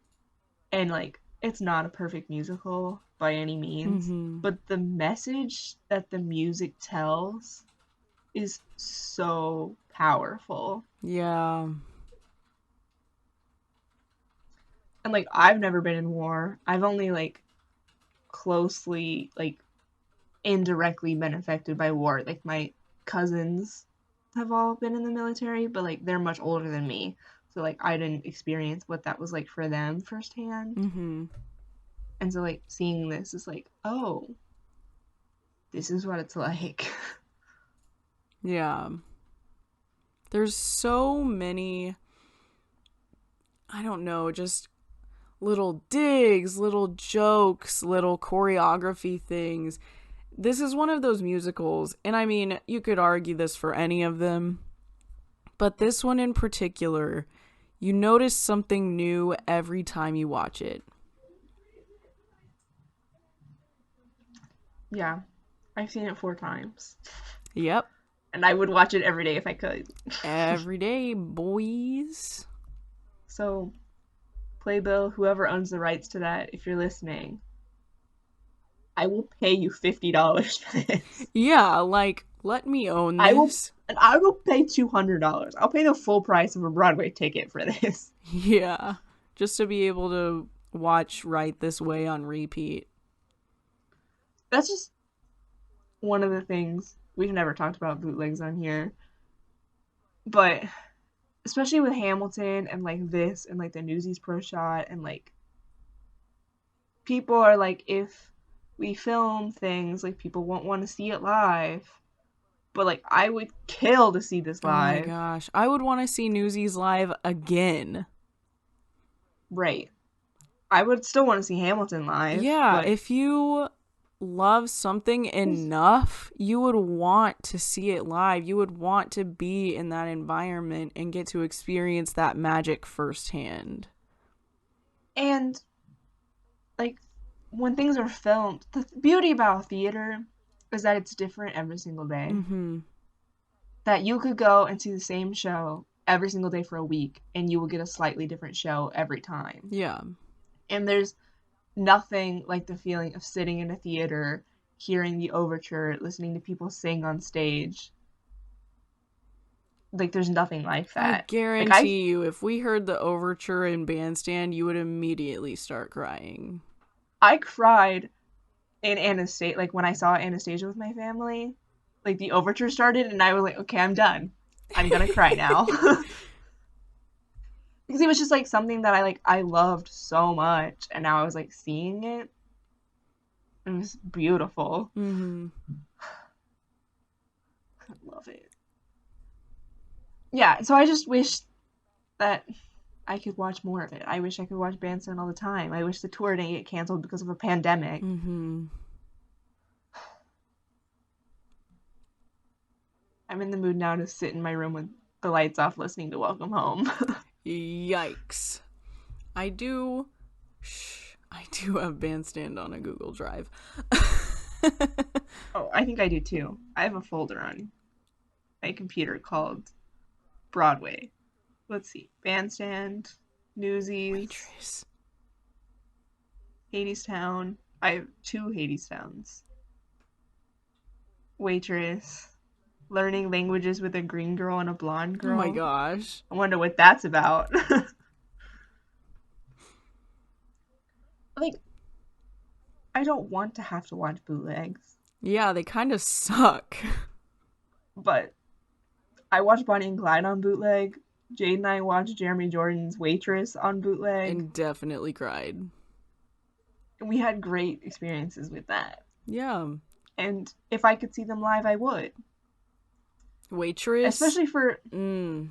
and like it's not a perfect musical by any means, but the message that the music tells is so powerful. Yeah. And like, I've never been in war. I've only like closely, like indirectly been affected by war. Like, my cousins have all been in the military, but like they're much older than me, so like I didn't experience what that was like for them firsthand. And so like seeing this is like, oh, this is what it's like. Yeah. There's so many, I don't know, just little digs, little jokes, little choreography things. This is one of those musicals, and I mean, you could argue this for any of them, but this one in particular, you notice something new every time you watch it. Yeah, I've seen it 4 times. Yep. And I would watch it every day if I could. Every day, boys. So, Playbill, whoever owns the rights to that, if you're listening, I will pay you $50 for this. Yeah, like, let me own this. I will pay $200. I'll pay the full price of a Broadway ticket for this. Yeah, just to be able to watch Right This Way on repeat. That's just one of the things. We've never talked about bootlegs on here, but especially with Hamilton and like this and like the Newsies Pro Shot, and like people are like, if we film things, like people won't want to see it live. But like, I would kill to see this live. Oh my gosh, I would want to see Newsies live again. Right. I would still want to see Hamilton live. Yeah, if you love something enough, you would want to see it live. You would want to be in that environment and get to experience that magic firsthand. And like, when things are filmed, the beauty about theater is that it's different every single day. That you could go and see the same show every single day for a week, and you will get a slightly different show every time. Yeah. And there's nothing like the feeling of sitting in a theater, hearing the overture, listening to people sing on stage. Like, there's nothing like that. I guarantee you, if we heard the overture in Bandstand, you would immediately start crying. I cried in Anastasia, like when I saw Anastasia with my family. Like, the overture started and I was like, okay, I'm done. I'm gonna cry now. Because it was just like something that I loved so much, and now I was like seeing it. It was beautiful. I love it. Yeah, so I just wish that I could watch more of it. I wish I could watch Bandstand all the time. I wish the tour didn't get canceled because of a pandemic. I'm in the mood now to sit in my room with the lights off listening to Welcome Home. Yikes. I do have Bandstand on a Google Drive. Oh, I think I do too. I have a folder on my computer called Broadway. Let's see. Bandstand, Newsies, Waitress. Hadestown. I have two Hadestowns. Waitress. Learning languages with a green girl and a blonde Oh my girl. gosh. I wonder what that's about. Like, I don't want to have to watch bootlegs, Yeah, they kind of suck. but I watched Bonnie and Clyde on bootleg. Jade and I watched Jeremy Jordan's Waitress on bootleg. And definitely cried. And we had great experiences with that. Yeah. And if I could see them live, I would. Waitress. Especially for Mm.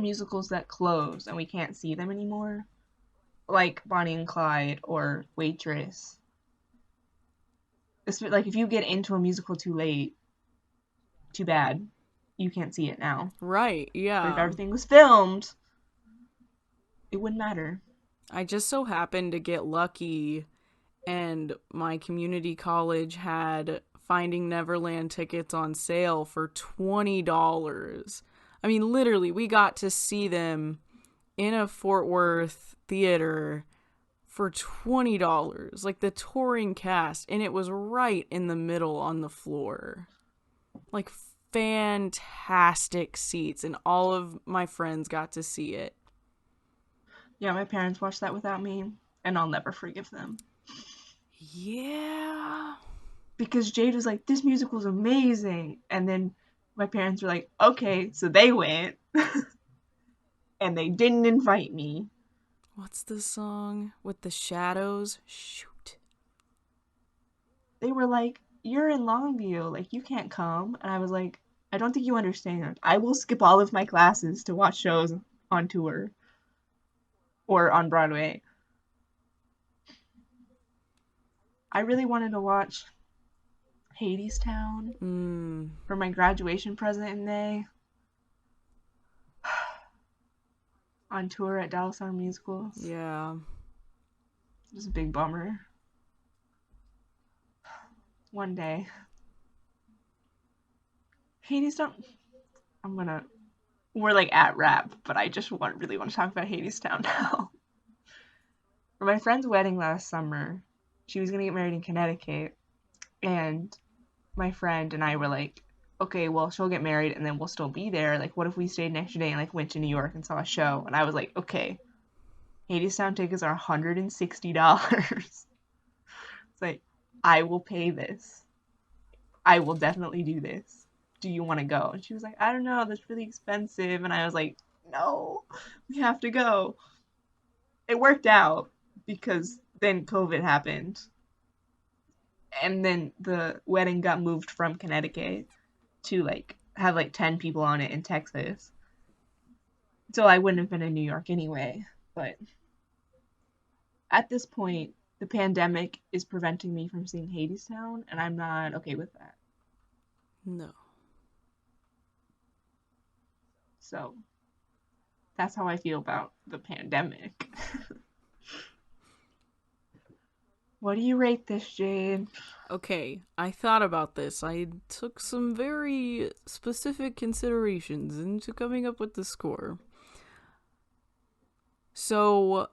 musicals that close and we can't see them anymore. Like Bonnie and Clyde or Waitress. Like, if you get into a musical too late, too bad. You can't see it now. Right, But if yeah. everything was filmed, it wouldn't matter. I just so happened to get lucky, and my community college had Finding Neverland tickets on sale for $20. I mean, literally, we got to see them in a Fort Worth theater for $20, like the touring cast, and it was right in the middle on the floor. Like, fantastic seats, and all of my friends got to see it. Yeah, my parents watched that without me, and I'll never forgive them. Yeah. Because Jade was like, this musical's amazing. And then my parents were like, okay, so they went. And they didn't invite me. What's the song with the shadows? Shoot. They were like, you're in Longview, like, you can't come. And I was like, I don't think you understand. I will skip all of my classes to watch shows on tour or on Broadway. I really wanted to watch Hadestown for my graduation present in May. On tour at Dallas Arm Musicals. Yeah. It was a big bummer. One day. Hadestown. We're like at rap, but I just really want to talk about Hadestown now. For my friend's wedding last summer, she was gonna get married in Connecticut, and my friend and I were like, okay, well, she'll get married and then we'll still be there. Like, what if we stayed an extra day and like went to New York and saw a show? And I was like, okay, Hadestown tickets are $160. It's like, I will pay this. I will definitely do this. Do you want to go? And she was like, I don't know, that's really expensive. And I was like, no, we have to go. It worked out because then COVID happened. And then the wedding got moved from Connecticut to like have like 10 people on it in Texas. So I wouldn't have been in New York anyway. But at this point, the pandemic is preventing me from seeing Hadestown, and I'm not okay with that. No. So that's how I feel about the pandemic. What do you rate this, Jade? Okay, I thought about this. I took some very specific considerations into coming up with the score. So,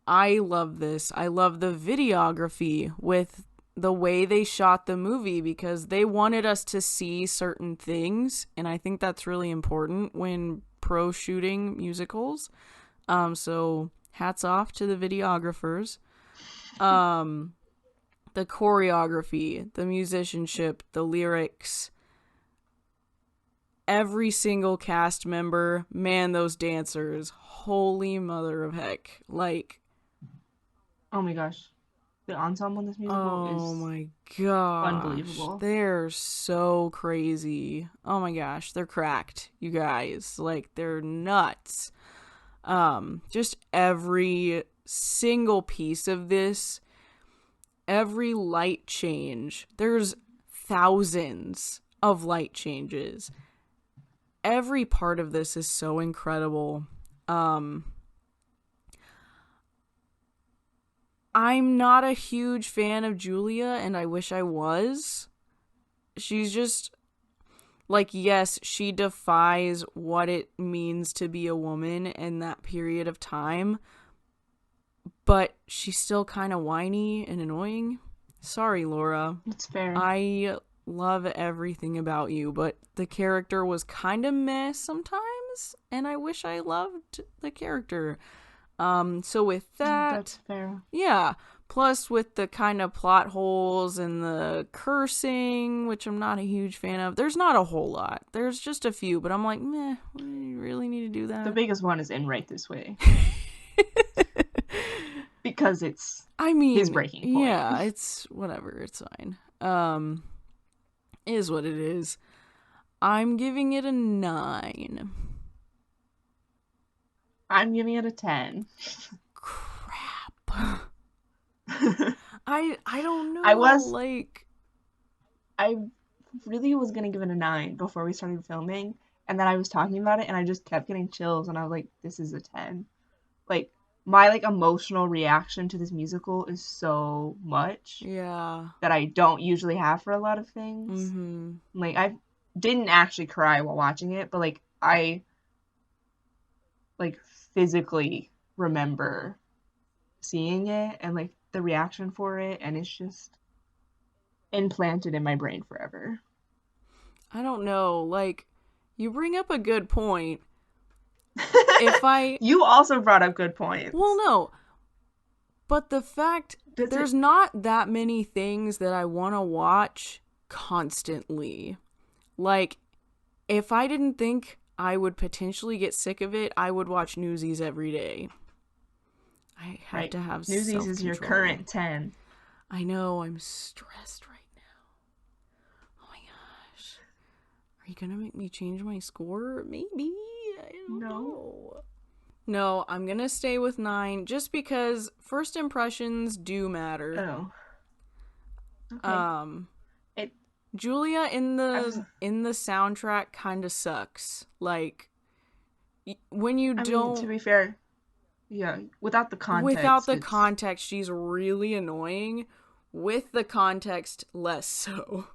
I love this. I love the videography with the way they shot the movie because they wanted us to see certain things, and I think that's really important when pro shooting musicals. So hats off to the videographers. The choreography, the musicianship, the lyrics, every single cast member, man, those dancers, holy mother of heck. Like, oh my gosh. The ensemble in this musical oh is my gosh. unbelievable. They're so crazy. Oh my gosh, they're cracked, you guys. Like, they're nuts. Just every single piece of this, every light change, there's thousands of light changes. Every part of this is so incredible. I'm not a huge fan of Julia, and I wish I was. She's just, like, yes, she defies what it means to be a woman in that period of time, but she's still kind of whiny and annoying. Sorry, Laura. It's fair. I love everything about you, but the character was kind of meh sometimes, and I wish I loved the character. So with that... That's fair. Yeah. Plus with the kind of plot holes and the cursing, which I'm not a huge fan of. There's not a whole lot. There's just a few, but I'm like, meh, you really need to do that? The biggest one is in Right This Way. Because it's his breaking point. Yeah, it's whatever, it's fine. Is what it is. I'm giving it a 9. I'm giving it a 10. Crap. I don't know. I really was gonna give it a 9 before we started filming, and then I was talking about it and I just kept getting chills, and I was like, this is a 10. Like, my emotional reaction to this musical is so much that I don't usually have for a lot of things. Mm-hmm. I didn't actually cry while watching it, but I physically remember seeing it and the reaction for it, and it's just implanted in my brain forever. I don't know, you bring up a good point. You also brought up good points. Well, no, but the fact there's not that many things that I want to watch constantly. If I didn't think I would potentially get sick of it, I would watch Newsies every day. I have to have Newsies self-control. is your current 10. I know, I'm stressed right now. Oh my gosh. Are you gonna make me change my score? Maybe. I don't know. No, I'm gonna stay with 9 just because first impressions do matter. Oh. Okay. Julia in the soundtrack kind of sucks. When you don't... to be fair, yeah, without the context, she's really annoying. With the context, less so.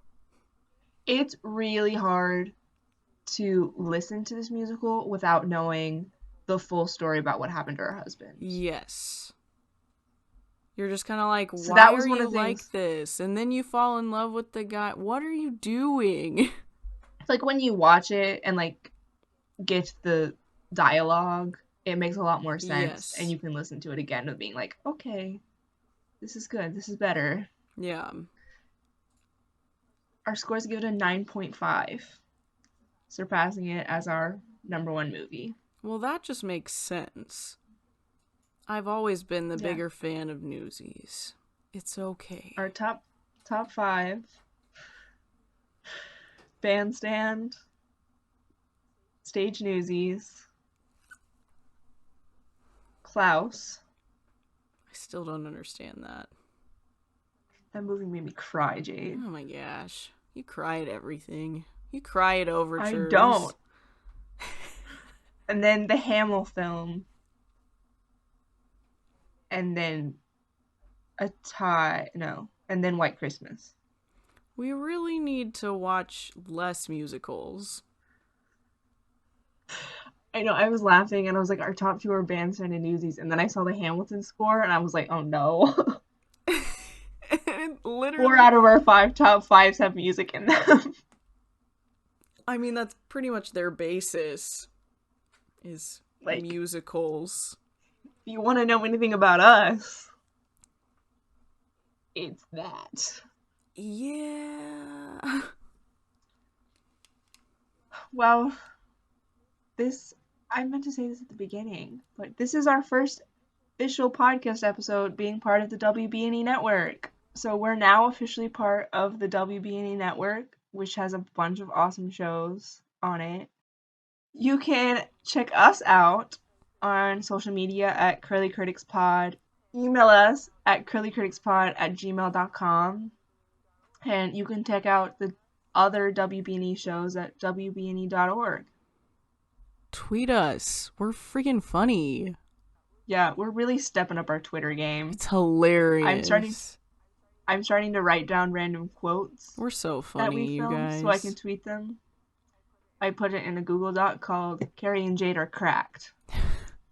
It's really hard to listen to this musical without knowing the full story about what happened to her husband. Yes. You're just kind of like, so why are you like this? And then you fall in love with the guy. What are you doing? It's when you watch it and get the dialogue, it makes a lot more sense. Yes. And you can listen to it again with being like, okay, this is good. This is better. Yeah. Our scores give it a 9.5, surpassing it as our number 1 movie. Well, that just makes sense. I've always been the bigger fan of Newsies. It's okay. Our top 5: Bandstand, Stage Newsies, Klaus. I still don't understand that. That movie made me cry, Jade. Oh my gosh. You cry at everything. You cry at overtures. I don't. And then the Hamill film. And then and then White Christmas. We really need to watch less musicals. I know, I was laughing and I was like, our top 2 are Bandstand and Newsies, and then I saw the Hamilton score and I was like, oh no. Literally 4 out of our 5 top 5s have music in them. I mean, that's pretty much their basis, is musicals. If you want to know anything about us, it's that. Yeah. Well, I meant to say this at the beginning, but this is our first official podcast episode being part of the WB&E network. So we're now officially part of the WB&E network, which has a bunch of awesome shows on it. You can check us out on social media at Curly Critics Pod. Email us at curlycriticspod@gmail.com. And you can check out the other WB&E shows at wbne.org. Tweet us. We're freaking funny. Yeah, we're really stepping up our Twitter game. It's hilarious. I'm starting to write down random quotes We're so that funny, we you filmed so I can guys. tweet them. I put it in a Google Doc called Cari and Jade Are Cracked.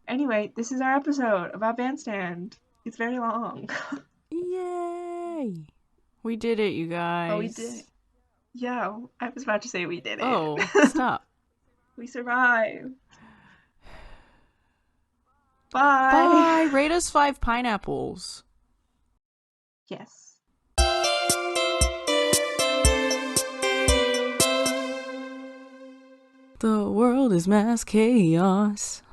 Anyway, this is our episode about Bandstand. It's very long. Yay! We did it, you guys. Oh, we did it. Yeah, I was about to say we did it. Oh, stop. We survived. Bye. Bye. Rate us 5 pineapples. Yes. The world is mass chaos.